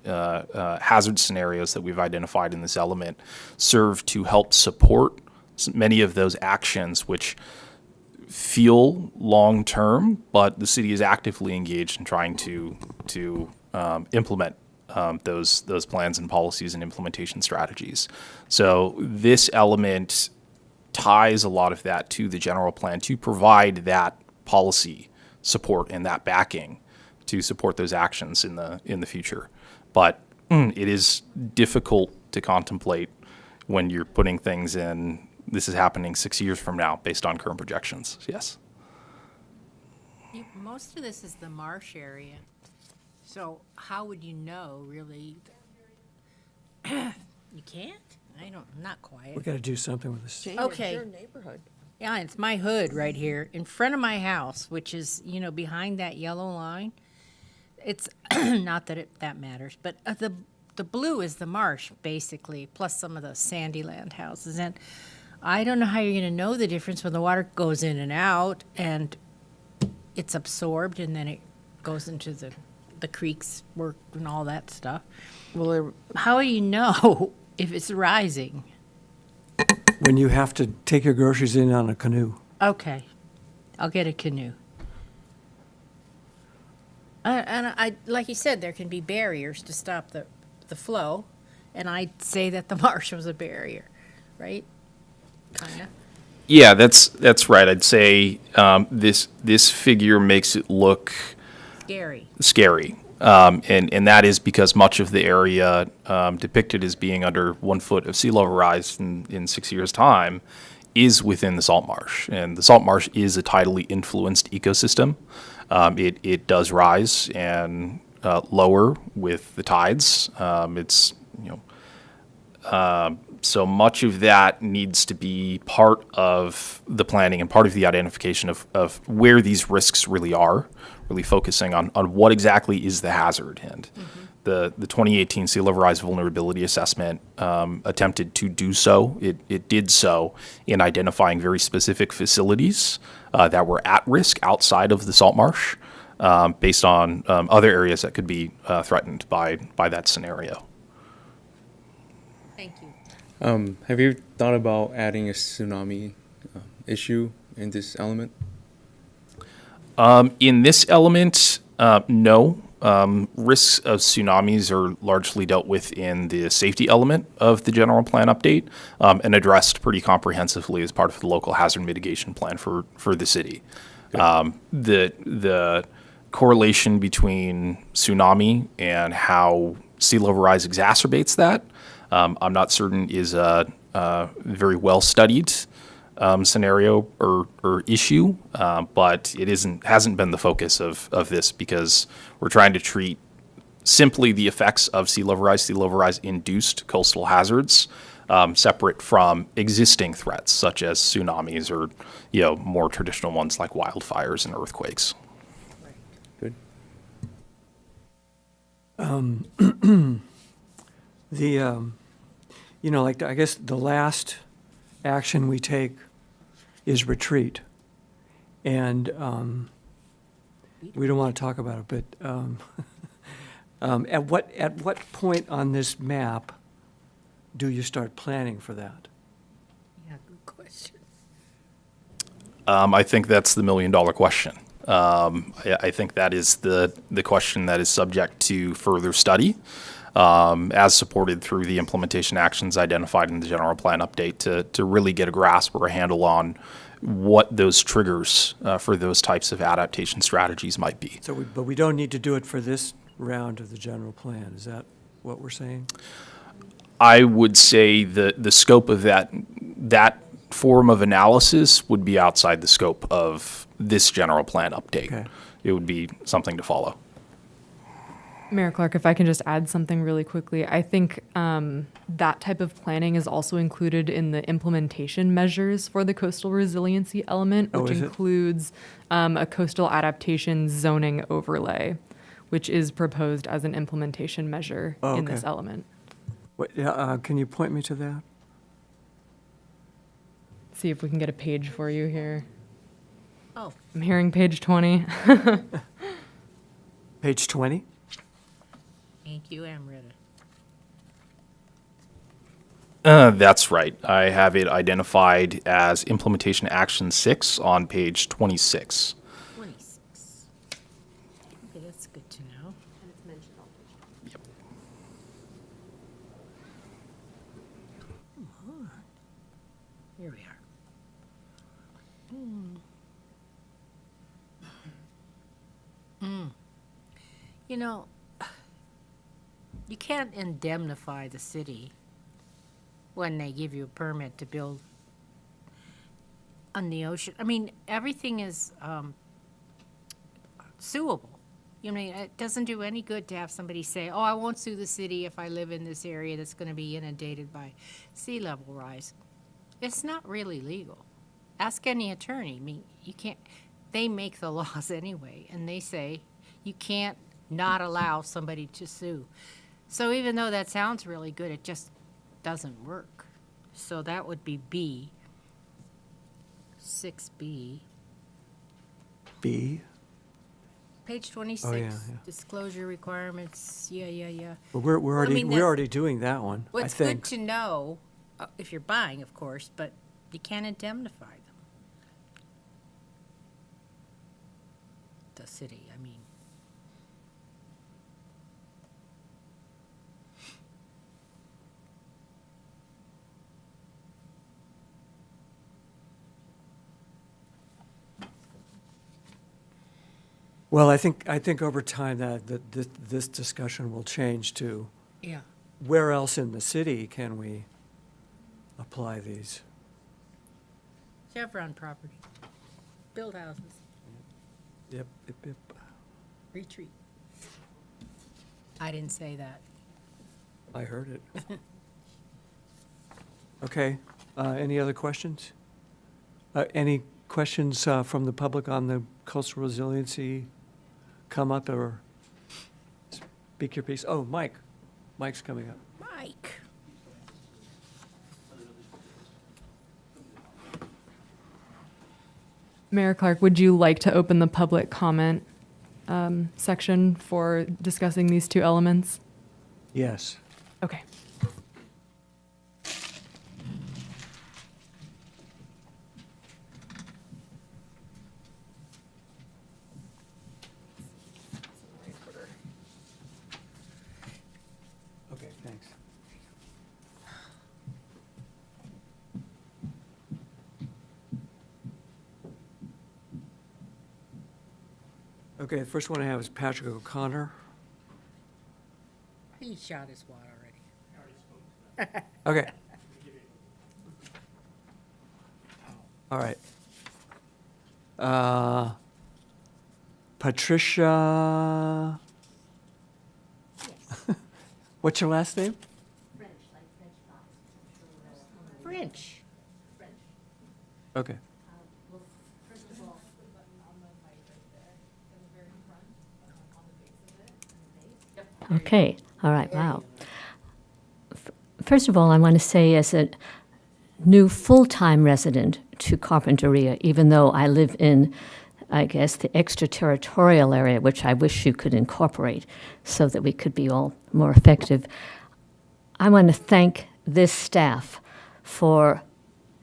hazard scenarios that we've identified in this element serve to help support many of those actions which feel long-term, but the city is actively engaged in trying to implement those plans and policies and implementation strategies. So this element ties a lot of that to the general plan to provide that policy support and that backing to support those actions in the future. But it is difficult to contemplate when you're putting things in, this is happening 6 years from now based on current projections, yes. Most of this is the marsh area. So how would you know, really? You can't? Not quiet. We got to do something with this. Jane, Okay. It's your neighborhood. Yeah, it's my hood right here in front of my house, which is, behind that yellow line. It's not that that matters, but the blue is the marsh, basically, plus some of the Sandyland houses. And I don't know how you're going to know the difference when the water goes in and out and it's absorbed and then it goes into the creeks work and all that stuff. Well, How do you know if it's rising? When you have to take your groceries in on a canoe. Okay, I'll get a canoe. And I, like you said, there can be barriers to stop the flow, and I'd say that the marsh was a barrier, right? Kinda. Yeah, that's right. I'd say this figure makes it look Scary. scary. And that is because much of the area depicted as being under 1 foot of sea level rise in 6 years' time is within the salt marsh. And the salt marsh is a tidally influenced ecosystem. It does rise and lower with the tides. So much of that needs to be part of the planning and part of the identification of where these risks really are, really focusing on what exactly is the hazard. And the 2018 Sea Level Rise Vulnerability Assessment attempted to do so. It did so in identifying very specific facilities that were at risk outside of the salt marsh based on other areas that could be threatened by that scenario. Thank you. Have you thought about adding a tsunami issue in this element? In this element, no. Risks of tsunamis are largely dealt with in the safety element of the general plan update and addressed pretty comprehensively as part of the local hazard mitigation plan for the city. The correlation between tsunami and how sea level rise exacerbates that, I'm not certain is a very well studied scenario or issue, but it hasn't been the focus of this because we're trying to treat simply the effects of sea level rise induced coastal hazards separate from existing threats such as tsunamis or more traditional ones like wildfires and earthquakes. Good. I guess the last action we take is retreat. And we don't want to talk about it, but at what point on this map do you start planning for that? Yeah, good question. I think that's the $1 million question. I think that is the question that is subject to further study, as supported through the implementation actions identified in the general plan update to really get a grasp or a handle on what those triggers for those types of adaptation strategies might be. But we don't need to do it for this round of the general plan. Is that what we're saying? I would say the scope of that form of analysis would be outside the scope of this general plan update. Okay. It would be something to follow. Mayor Clark, if I can just add something really quickly, I think that type of planning is also included in the implementation measures for the coastal resiliency element, Oh, which is it? includes a coastal adaptation zoning overlay, which is proposed as an implementation measure Oh, in this okay. element. Can you point me to that? See if we can get a page for you here. Oh, I'm hearing page 20. Page 20? thank you, Amrita. That's right. I have it identified as implementation action 6 on page 26. 26. Okay, that's good to know. Here we are. You know, you can't indemnify the city when they give you a permit to build on the ocean. I mean, everything is suable. You know, it doesn't do any good to have somebody say, oh, I won't sue the city if I live in this area that's going to be inundated by sea level rise. It's not really legal. Ask any attorney. I mean, you can't, they make the laws anyway, and they say you can't not allow somebody to sue. So even though that sounds really good, it just doesn't work. So that would be B, 6B. B? Page 26, Oh, yeah. disclosure requirements, yeah. Well, we're Well, I already, mean, we're that's- already doing that one, I Well, it's good think. to know, if you're buying, of course, but you can't indemnify them. The city, I mean. Well, I think over time that this discussion will change to Yeah. where else in the city can we apply these? Chevron property, build houses, Yep. retreat. I didn't say that. I heard it. Okay, any other questions? Any questions from the public on the coastal resiliency? Come up or speak your piece. Oh, Mike. Mike's coming up. Mike. Mayor Clark, would you like to open the public comment section for discussing these two elements? Yes. Okay. Okay, thanks. Okay, the first one I have is Patrick O'Connor. He shot his wad already. Okay. All right. Patricia. What's your last name? French. Okay. Okay, all right, wow. First of all, I want to say as a new full-time resident to Carpinteria, even though I live in, I guess, the extraterritorial area, which I wish you could incorporate so that we could be all more effective, I want to thank this staff for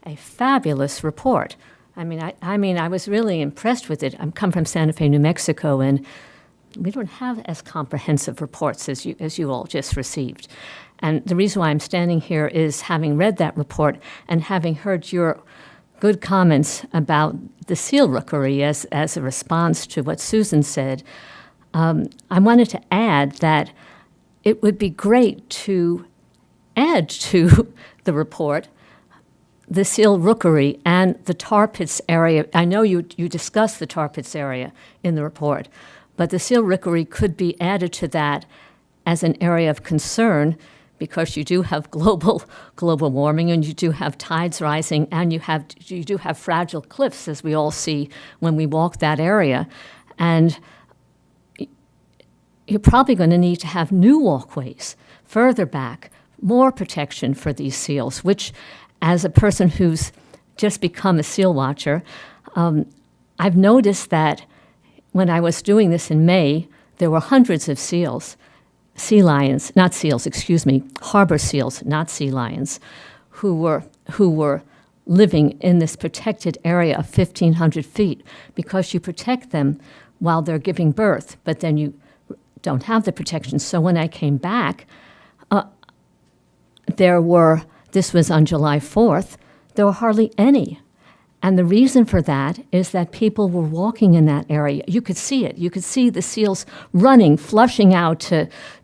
a fabulous report. I mean, I was really impressed with it. I come from Santa Fe, New Mexico, and we don't have as comprehensive reports as you all just received. And the reason why I'm standing here is having read that report and having heard your good comments about the seal rookery as a response to what Susan said. I wanted to add that it would be great to add to the report the seal rookery and the tar pits area. I know you discussed the tar pits area in the report, but the seal rookery could be added to that as an area of concern because you do have global warming and you do have tides rising and you do have fragile cliffs, as we all see when we walk that area. And you're probably going to need to have new walkways further back, more protection for these seals, which, as a person who's just become a seal watcher, I've noticed that when I was doing this in May, there were hundreds of seals, sea lions, not seals, excuse me, harbor seals, not sea lions, who were living in this protected area of 1,500 feet because you protect them while they're giving birth, but then you don't have the protection. So when I came back, this was on July 4th, there were hardly any. And the reason for that is that people were walking in that area. You could see it. You could see the seals running, flushing out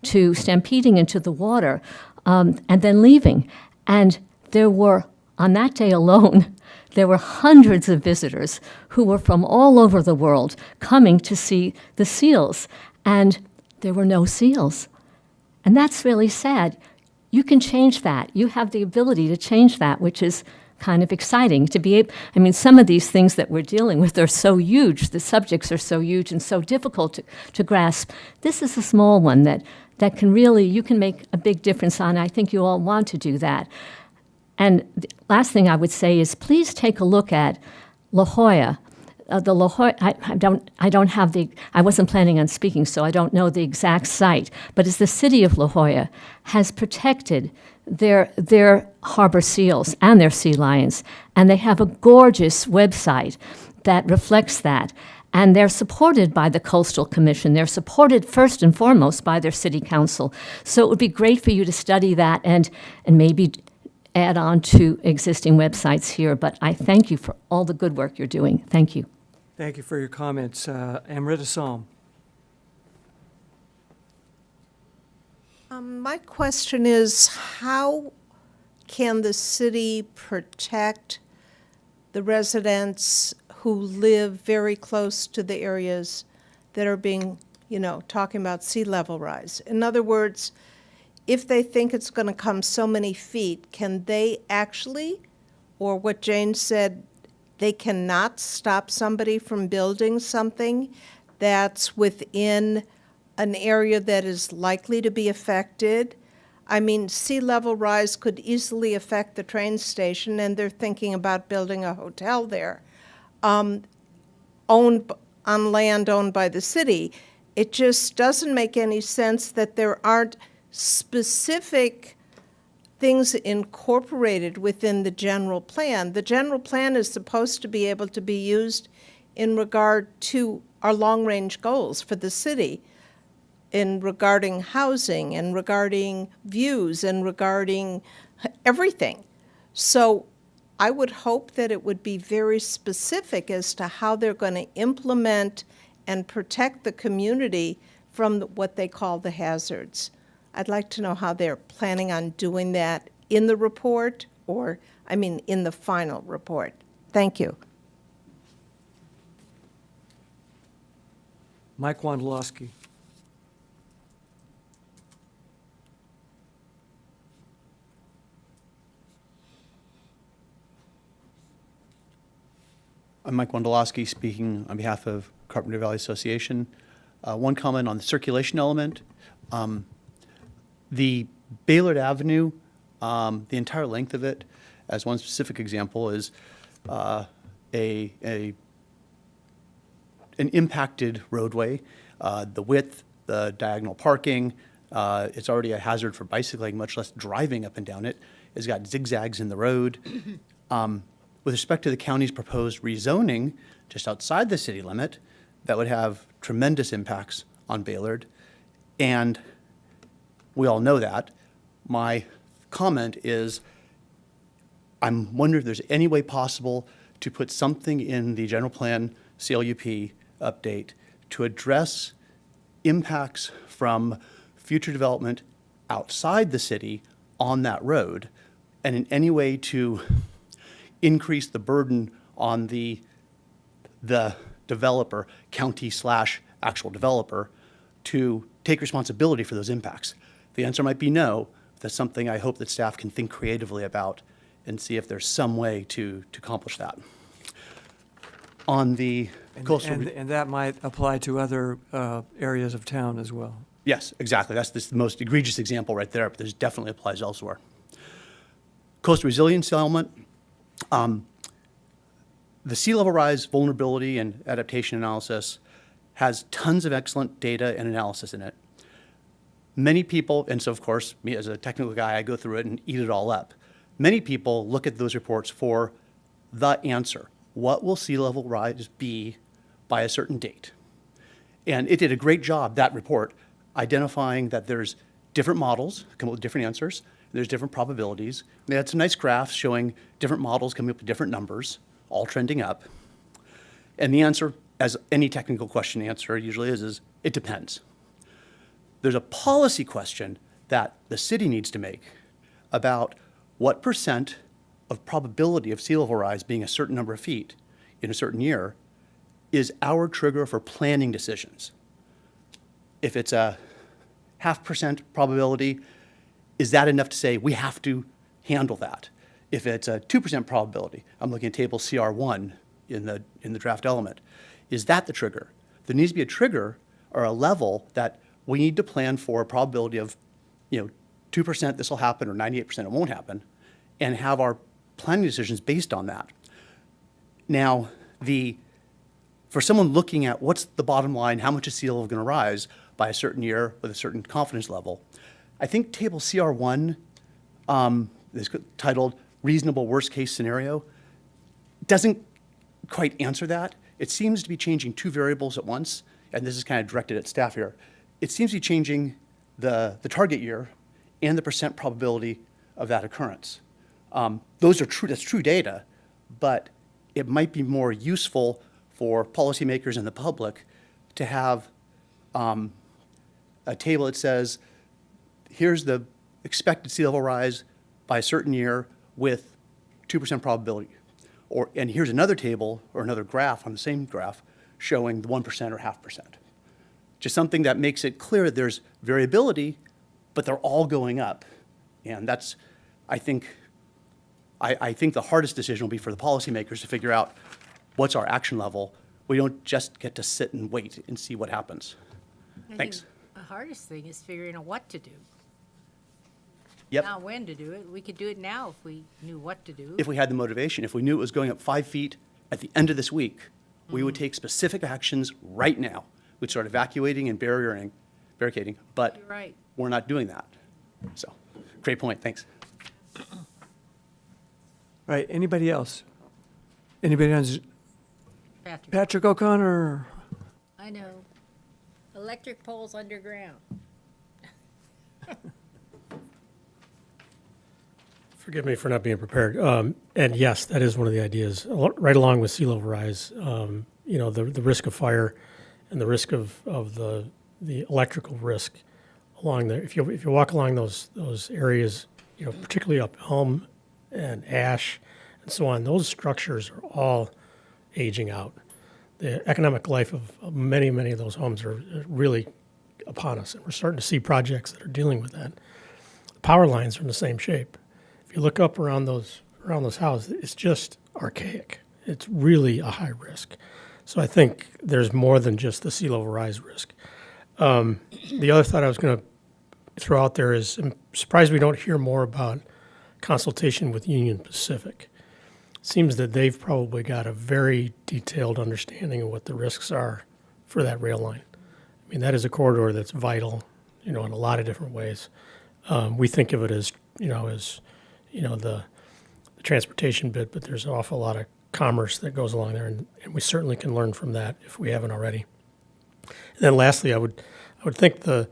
to stampeding into the water, and then leaving. And there were, on that day alone, there were hundreds of visitors who were from all over the world coming to see the seals, and there were no seals. And that's really sad. You can change that. You have the ability to change that, which is kind of exciting to be able. I mean, some of these things that we're dealing with are so huge. The subjects are so huge and so difficult to grasp. This is a small one that can really, you can make a big difference on. I think you all want to do that. And the last thing I would say is please take a look at La Jolla. The La Jolla, I don't have the, I wasn't planning on speaking, so I don't know the exact site, but it's the city of La Jolla has protected their harbor seals and their sea lions, and they have a gorgeous website that reflects that. And they're supported by the Coastal Commission. They're supported first and foremost by their city council. So it would be great for you to study that and maybe add on to existing websites here. But I thank you for all the good work you're doing. Thank you. Thank you for your comments. Amrita Psalm. My question is, how can the city protect the residents who live very close to the areas that are being, talking about sea level rise? In other words, if they think it's going to come so many feet, can they actually, or what Jane said, they cannot stop somebody from building something that's within an area that is likely to be affected? I mean, sea level rise could easily affect the train station, and they're thinking about building a hotel there, owned on land owned by the city. It just doesn't make any sense that there aren't specific things incorporated within the general plan. The general plan is supposed to be able to be used in regard to our long-range goals for the city, in regarding housing and regarding views and regarding everything. So I would hope that it would be very specific as to how they're going to implement and protect the community from what they call the hazards. I'd like to know how they're planning on doing that in the report, in the final report. Thank you. Mike Wondolowski. I'm Mike Wondolowski, speaking on behalf of Carpinteria Valley Association. One comment on the circulation element. The Baylord Avenue, the entire length of it, as one specific example, is an impacted roadway. The width, the diagonal parking, it's already a hazard for bicycling, much less driving up and down it. It's got zigzags in the road. With respect to the county's proposed rezoning just outside the city limit, that would have tremendous impacts on Baylord, and we all know that. My comment is, I'm wondering if there's any way possible to put something in the general plan CLUP update to address impacts from future development outside the city on that road, and in any way to increase the burden on the developer, county/actual developer, to take responsibility for those impacts. The answer might be no. That's something I hope that staff can think creatively about and see if there's some way to accomplish that. On the coastal... And that might apply to other areas of town as well. Yes, exactly. That's the most egregious example right there, but this definitely applies elsewhere. Coastal resilience element. The sea level rise vulnerability and adaptation analysis has tons of excellent data and analysis in it. Many people, and so of course, me as a technical guy, I go through it and eat it all up. Many people look at those reports for the answer. What will sea level rise be by a certain date? And it did a great job, that report, identifying that there's different models, come up with different answers, there's different probabilities. They had some nice graphs showing different models coming up with different numbers, all trending up. And the answer, as any technical question answer usually is it depends. There's a policy question that the city needs to make about what percent of probability of sea level rise being a certain number of feet in a certain year is our trigger for planning decisions. If it's a 0.5% probability, is that enough to say we have to handle that? If it's a 2% probability, I'm looking at table CR1 in the draft element, is that the trigger? There needs to be a trigger or a level that we need to plan for a probability of, 2% this will happen or 98% it won't happen, and have our planning decisions based on that. Now, for someone looking at what's the bottom line, how much is sea level going to rise by a certain year with a certain confidence level, I think table CR1 is titled Reasonable Worst Case Scenario doesn't quite answer that. It seems to be changing two variables at once, and this is kind of directed at staff here. It seems to be changing the target year and the percent probability of that occurrence. Those are true, that's true data, but it might be more useful for policymakers and the public to have a table that says, here's the expected sea level rise by a certain year with 2% probability. And here's another table or another graph on the same graph showing the 1% or 0.5%. Just something that makes it clear that there's variability, but they're all going up. And that's, I think the hardest decision will be for the policymakers to figure out what's our action level. We don't just get to sit and wait and see what happens. I Thanks. think the hardest thing is figuring out what to do. Yep. Not when to do it. We could do it now if we knew what to do. If we had the motivation, if we knew it was going up 5 feet at the end of this week, we would take specific actions right now. We'd start evacuating and barricading, but You're right. we're not doing that. So, great point, thanks. All right, anybody else? Anybody else? Patrick O'Connor? I know. Electric poles underground. Forgive me for not being prepared. And yes, that is one of the ideas, right along with sea level rise. The risk of fire and the risk of the electrical risk along there. If you walk along those areas, particularly up Elm and Ash and so on, those structures are all aging out. The economic life of many of those homes are really upon us, and we're starting to see projects that are dealing with that. The power lines are in the same shape. If you look up around those houses, it's just archaic. It's really a high risk. So I think there's more than just the sea level rise risk. The other thought I was going to throw out there is I'm surprised we don't hear more about consultation with Union Pacific. It seems that they've probably got a very detailed understanding of what the risks are for that rail line. I mean, that is a corridor that's vital, in a lot of different ways. We think of it as, the transportation bit, but there's an awful lot of commerce that goes along there, and we certainly can learn from that if we haven't already. And then lastly, I would think the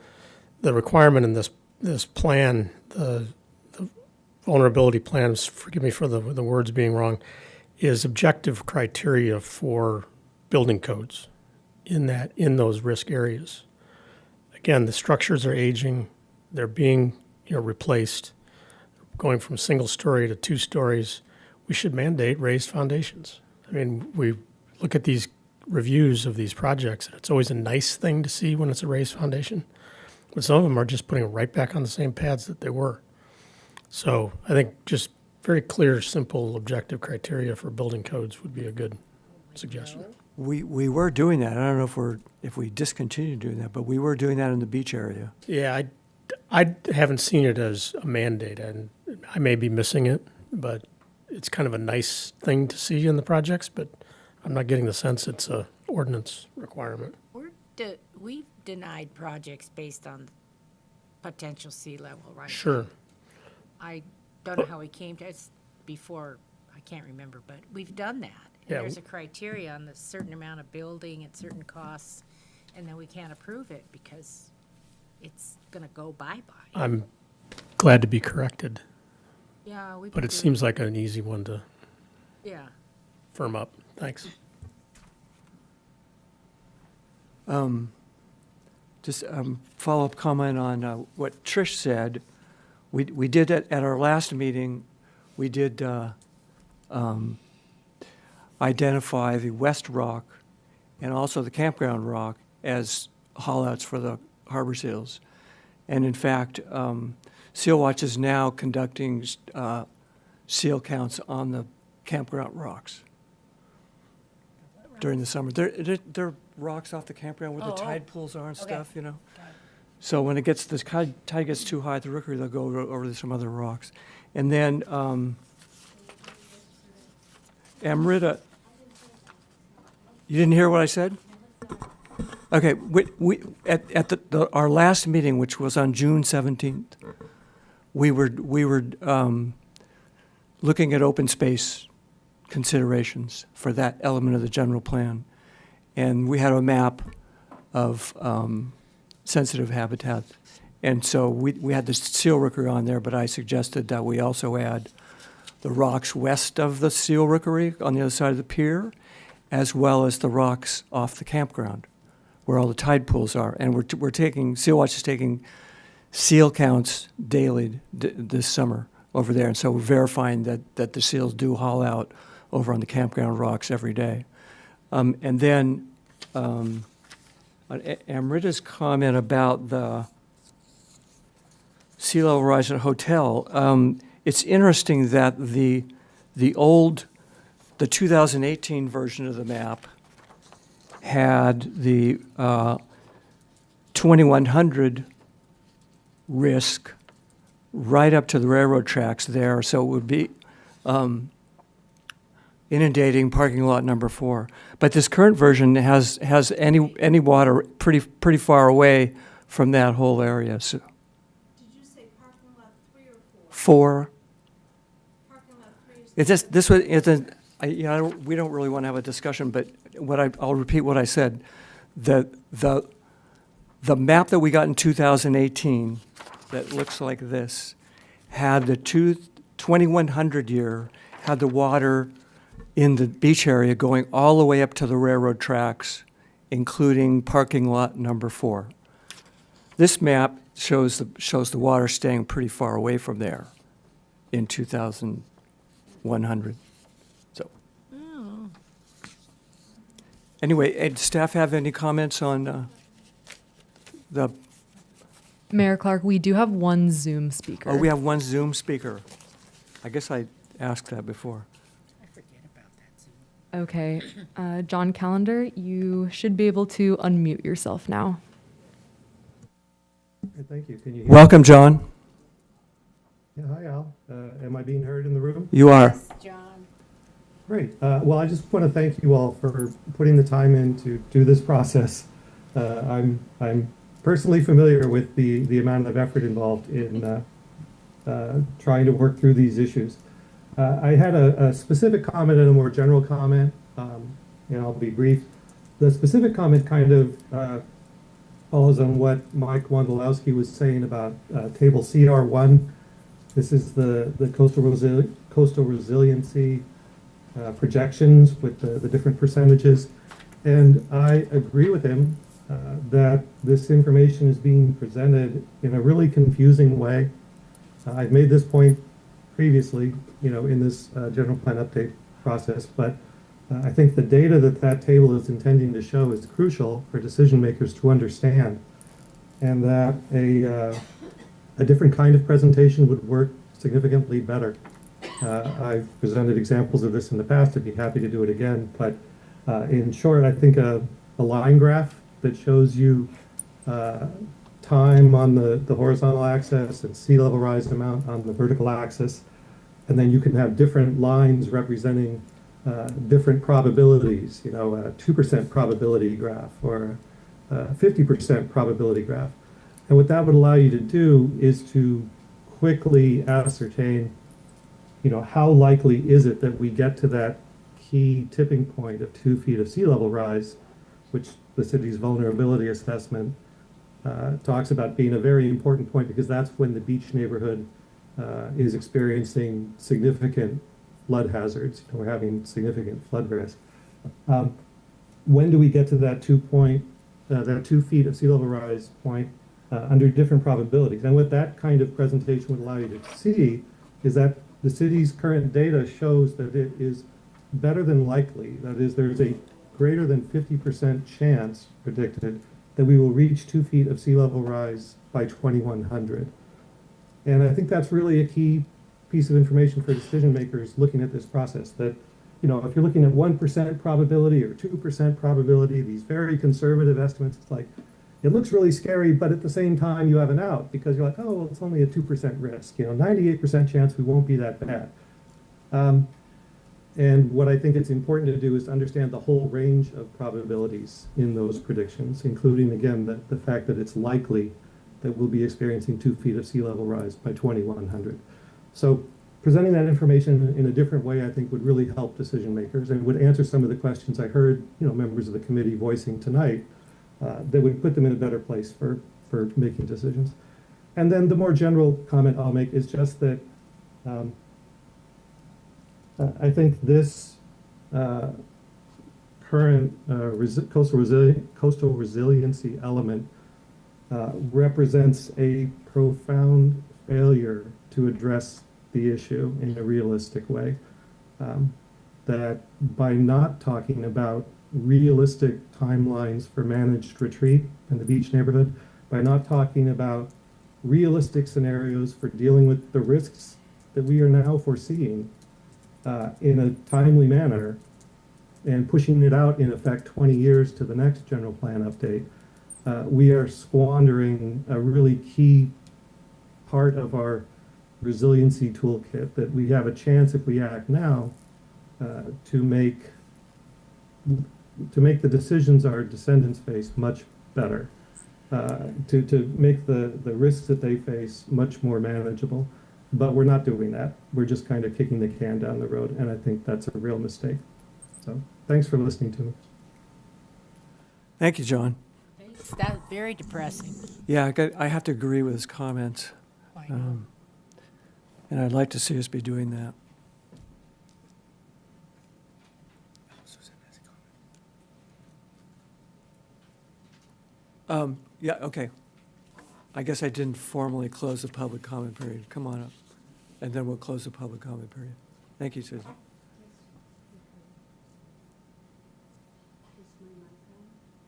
requirement in this plan, the vulnerability plan, forgive me for the words being wrong, is objective criteria for building codes in those risk areas. Again, the structures are aging, they're being replaced, going from single story to 2 stories. We should mandate raised foundations. I mean, we look at these reviews of these projects, and it's always a nice thing to see when it's a raised foundation, but some of them are just putting it right back on the same pads that they were. So I think just very clear, simple, objective criteria for building codes would be a good suggestion. We were doing that. I don't know if we discontinued doing that, but we were doing that in the beach area. Yeah, I haven't seen it as a mandate, and I may be missing it, but it's kind of a nice thing to see in the projects, but I'm not getting the sense it's a ordinance requirement. We've denied projects based on potential sea level, right? Sure. I don't know how we came to it before, I can't remember, but we've done that. And Yeah. there's a criteria on the certain amount of building at certain costs, and then we can't approve it because it's gonna go bye-bye. I'm glad to be corrected, Yeah, we. but it seems like an easy one to Yeah. firm up. Thanks. Just follow-up comment on what Trish said. We did it at our last meeting. we did identify the West Rock and also the Campground Rock as haulouts for the harbor seals. And in fact, Seal Watch is now conducting seal counts on the campground rocks during the summer. They're rocks off the campground where the tide pools are and stuff, you know. So when the tide gets too high at the Rookery, they'll go over to some other rocks. And then Amrita, you didn't hear what I said? Okay, we at our last meeting, which was on June 17th, we were looking at open space considerations for that element of the general plan. And we had a map of sensitive habitat. And so we had the seal rookery on there, but I suggested that we also add the rocks west of the seal rookery on the other side of the pier, as well as the rocks off the campground, where all the tide pools are. And we're taking, Seal Watch is taking seal counts daily this summer over there. And so we're verifying that the seals do haul out over on the campground rocks every day. And then on Amrita's comment about the sea level rise at a hotel, it's interesting that the 2018 version of the map had the 2100 risk right up to the railroad tracks there, so it would be inundating parking lot number 4. But this current version has any water pretty far away from that whole area. So. Did you say parking lot 3 or 4? 4. Parking lot 3 is. It's just, this was, we don't really want to have a discussion, but I'll repeat what I said. The map that we got in 2018 that looks like this had the 2100 year, had the water in the beach area going all the way up to the railroad tracks, including parking lot number 4. This map shows the water staying pretty far away from there in 2100. So. Anyway, does staff have any comments on the? Mayor Clark, we do have one Zoom speaker. Oh, we have one Zoom speaker. I guess I asked that before. Okay. John Callender, you should be able to unmute yourself now. Thank you. Can you hear Welcome, John. me? Yeah, hi, Al. Am I being heard in the room? You are. John. Great. Well, I just want to thank you all for putting the time in to do this process. I'm personally familiar with the amount of effort involved in trying to work through these issues. I had a specific comment and a more general comment, and I'll be brief. The specific comment kind of follows on what Mike Wondolowski was saying about table CR1. This is the coastal resiliency projections with the different percentages. And I agree with him that this information is being presented in a really confusing way. I've made this point previously, in this general plan update process, but I think the data that table is intending to show is crucial for decision makers to understand, and that a different kind of presentation would work significantly better. I've presented examples of this in the past. I'd be happy to do it again, but in short, I think a line graph that shows you time on the horizontal axis and sea level rise amount on the vertical axis, and then you can have different lines representing different probabilities, a 2% probability graph or a 50% probability graph. And what that would allow you to do is to quickly ascertain, how likely is it that we get to that key tipping point of 2 feet of sea level rise, which the city's vulnerability assessment talks about being a very important point, because that's when the beach neighborhood is experiencing significant flood hazards. We're having significant flood risk. When do we get to that 2 feet of sea level rise point under different probabilities? And what that kind of presentation would allow you to see is that the city's current data shows that it is better than likely. That is, there's a greater than 50% chance predicted that we will reach 2 feet of sea level rise by 2100. And I think that's really a key piece of information for decision makers looking at this process, that, you know, if you're looking at 1% probability or 2% probability, these very conservative estimates, it's like, it looks really scary, but at the same time, you have an out because you're like, oh, well, it's only a 2% risk. You know, 98% chance we won't be that bad. And what I think it's important to do is to understand the whole range of probabilities in those predictions, including, again, the fact that it's likely that we'll be experiencing 2 feet of sea level rise by 2100. So presenting that information in a different way, I think, would really help decision makers and would answer some of the questions I heard, you know, members of the committee voicing tonight, that would put them in a better place for making decisions. And then the more general comment I'll make is just that I think this current coastal resiliency element represents a profound failure to address the issue in a realistic way. That by not talking about realistic timelines for managed retreat in the beach neighborhood, by not talking about realistic scenarios for dealing with the risks that we are now foreseeing in a timely manner, and pushing it out, in effect, 20 years to the next general plan update, we are squandering a really key part of our resiliency toolkit that we have a chance, if we act now, to make the decisions our descendants face much better, to make the risks that they face much more manageable. But we're not doing that. We're just kind of kicking the can down the road, and I think that's a real mistake. So thanks for listening to me. Thank you, John. That's very depressing. Yeah, I have to agree with his comments. And I'd like to see us be doing that. Yeah, okay. I guess I didn't formally close the public comment period. Come on up. And then we'll close the public comment period. Thank you, Susan.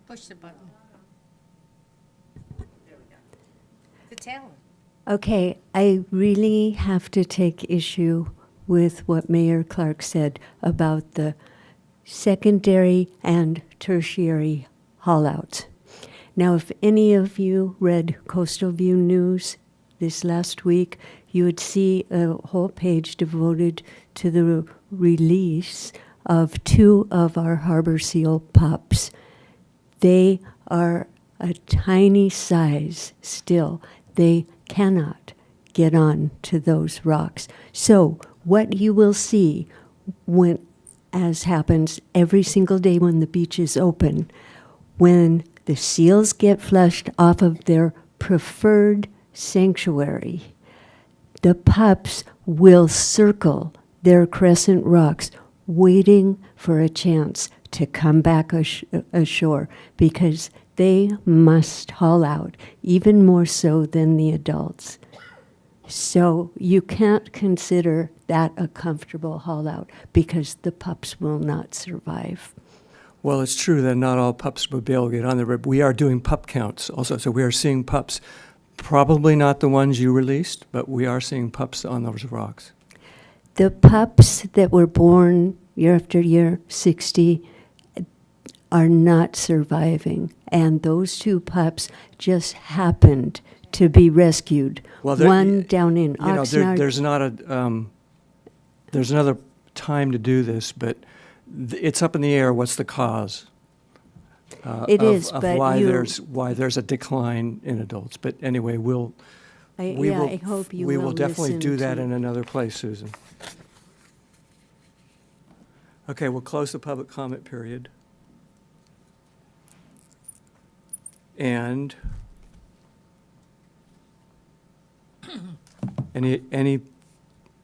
Push the button. The talent. Okay, I really have to take issue with what Mayor Clark said about the secondary and tertiary haulouts. Now, if any of you read Coastal View News this last week, you would see a whole page devoted to the release of 2 of our harbor seal pups. They are a tiny size still. They cannot get on to those rocks. So what you will see when, as happens every single day when the beach is open, when the seals get flushed off of their preferred sanctuary, the pups will circle their crescent rocks, waiting for a chance to come back ashore, because they must haul out, even more so than the adults. So you can't consider that a comfortable haul out, because the pups will not survive. Well, it's true that not all pups will be able to get on there, but we are doing pup counts also. So we are seeing pups, probably not the ones you released, but we are seeing pups on those rocks. The pups that were born year after year, 60, are not surviving. And those 2 pups just happened to be rescued. Well, one down in Oxnard. There's another time to do this, but it's up in the air. What's the cause? It is, of but why there's a decline in adults. But anyway, I hope you we will definitely listen do that to- in another place, Susan. Okay, we'll close the public comment period. And any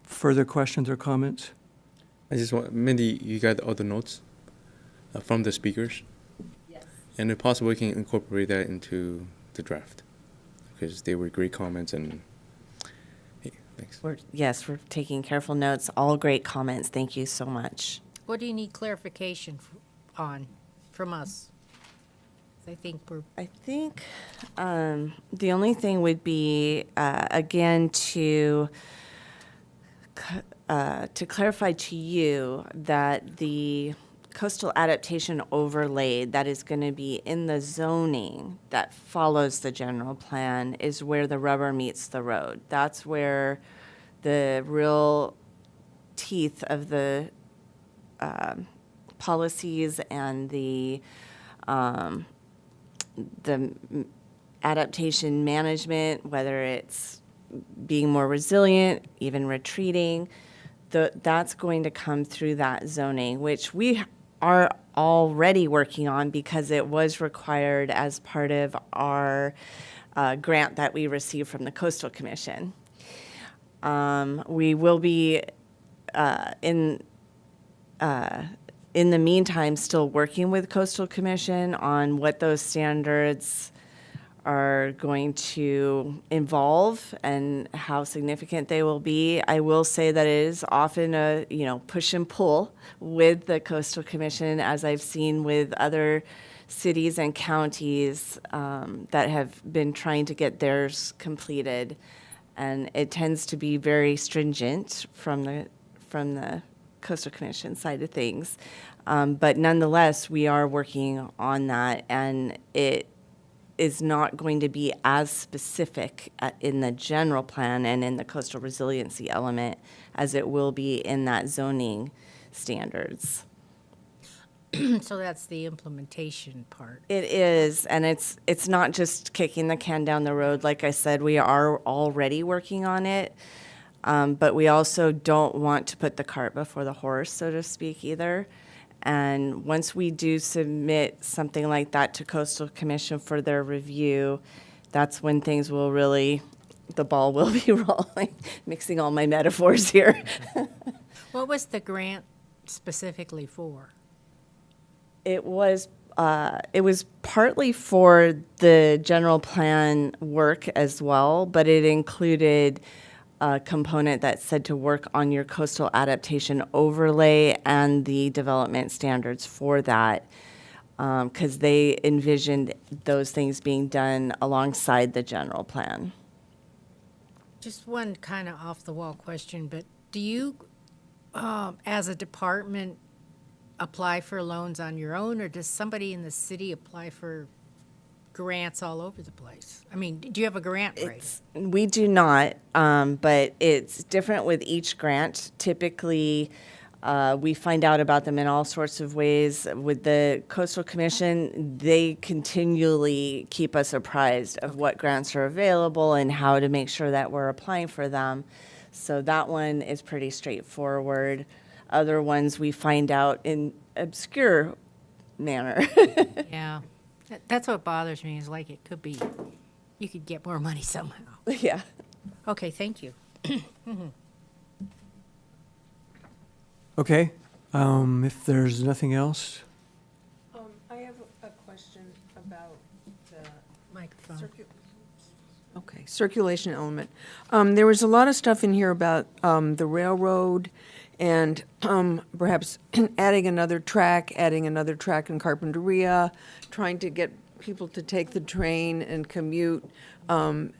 further questions or comments? I just want, Mindy, you got all the notes from the speakers? Yes. And if possible, we can incorporate that into the draft, because they were great comments, and Thanks. Yes, we're taking careful notes. All great comments. Thank you so much. What do you need clarification on from us? I think we're, I think the only thing would be, again, to clarify to you that the coastal adaptation overlay that is going to be in the zoning that follows the general plan is where the rubber meets the road. That's where the real teeth of the policies and the adaptation management, whether it's being more resilient, even retreating, that's going to come through that zoning, which we are already working on because it was required as part of our grant that we received from the Coastal Commission. We will be in the meantime still working with Coastal Commission on what those standards are going to involve and how significant they will be. I will say that it is often a, push and pull with the Coastal Commission, as I've seen with other cities and counties that have been trying to get theirs completed. And it tends to be very stringent from the Coastal Commission side of things. But nonetheless, we are working on that, and it is not going to be as specific in the general plan and in the coastal resiliency element as it will be in that zoning standards. so that's the implementation part. It is, and it's not just kicking the can down the road. Like I said, we are already working on it, but we also don't want to put the cart before the horse, so to speak, either. And once we do submit something like that to Coastal Commission for their review, that's when things will really, the ball will be rolling, mixing all my metaphors here. What was the grant specifically for? It was partly for the general plan work as well, but it included a component that said to work on your coastal adaptation overlay and the development standards for that, because they envisioned those things being done alongside the general plan. Just one kind of off-the-wall question, but do you, as a department, apply for loans on your own, or does somebody in the city apply for grants all over the place? I mean, do you have a grant rate? We do not, but it's different with each grant. Typically, we find out about them in all sorts of ways. With the Coastal Commission, they continually keep us apprised of what grants are available and how to make sure that we're applying for them. So that one is pretty straightforward. Other ones we find out in obscure manner. Yeah. That's what bothers me, is like it could be, you could get more money somehow. Yeah. Okay, thank you. Okay, if there's nothing else, I have a question about the Microphone. Okay, circulation element. There was a lot of stuff in here about the railroad and perhaps adding another track in Carpinteria, trying to get people to take the train and commute. I'm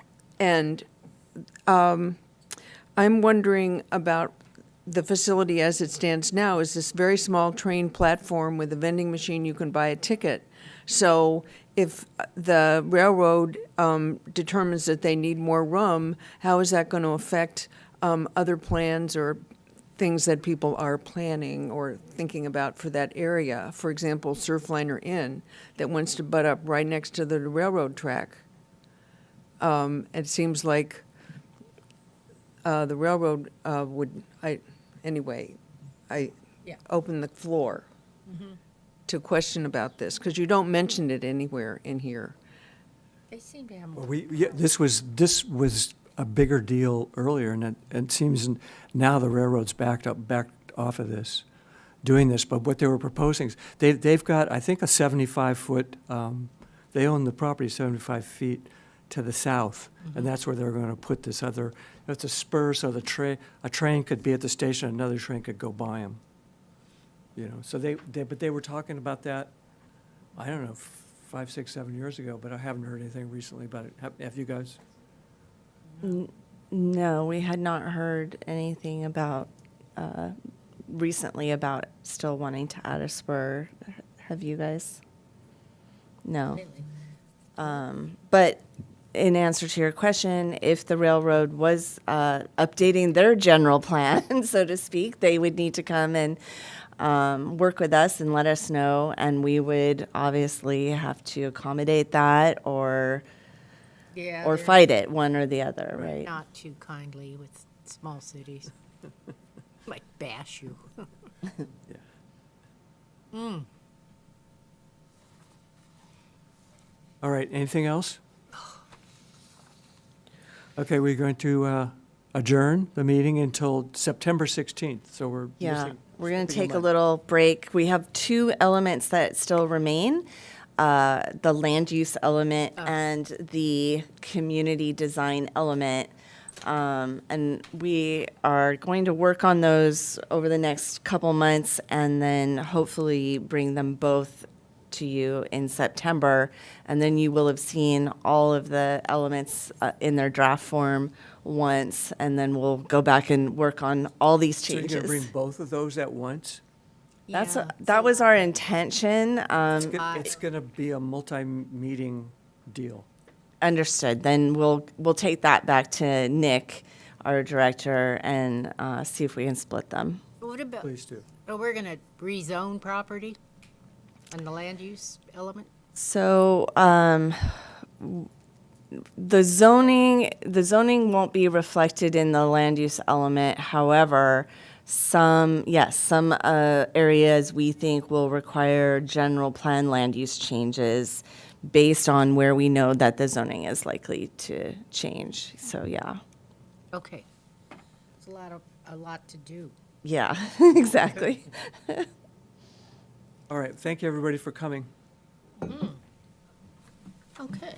wondering about the facility as it stands now. Is this very small train platform with a vending machine you can buy a ticket. So if the railroad determines that they need more room, how is that going to affect other plans or things that people are planning or thinking about for that area? For example, Surfliner Inn that wants to butt up right next to the railroad track. It seems like the railroad would, open the floor to question about this, because you don't mention it anywhere in here. They seem to have more. this was a bigger deal earlier, and it seems now the railroad's backed off of this, doing this. But what they were proposing is they've got, I think, a 75-foot. They own the property 75 feet to the south, and that's where they're going to put this other, it's a spur, so a train could be at the station, another train could go by them. You know, so but they were talking about that, I don't know, 5, 6, 7 years ago, but I haven't heard anything recently about it. Have you guys? No, we had not heard anything about, recently about still wanting to add a spur. Have you guys? No. But in answer to your question, if the railroad was updating their general plan, so to speak, they would need to come and work with us and let us know, and we would obviously have to accommodate that or Yeah. or they're fight it, one or the other, right? Not too kindly with small cities. Might bash you. All right, anything else? Okay, we're going to adjourn the meeting until September 16th, so we're Yeah, missing. we're going to skipping take a month. little break. We have two elements that still remain, the land use element and the community design element. And we are going to work on those over the next couple months and then hopefully bring them both to you in September. And then you will have seen all of the elements in their draft form once, and then we'll go back and work on all these So you're changes. going to bring both of those at once? Yeah, That was our intention. It's going to be a multi-meeting deal. Understood. Then we'll take that back to Nick, our director, and see if we can split them. What about, Please do. oh, we're gonna rezone property and the land use element? So the zoning won't be reflected in the land use element. However, some areas we think will require general plan land use changes based on where we know that the zoning is likely to change. So, yeah. Okay. It's a lot to do. Yeah, exactly. All right, thank you, everybody, for coming. Okay.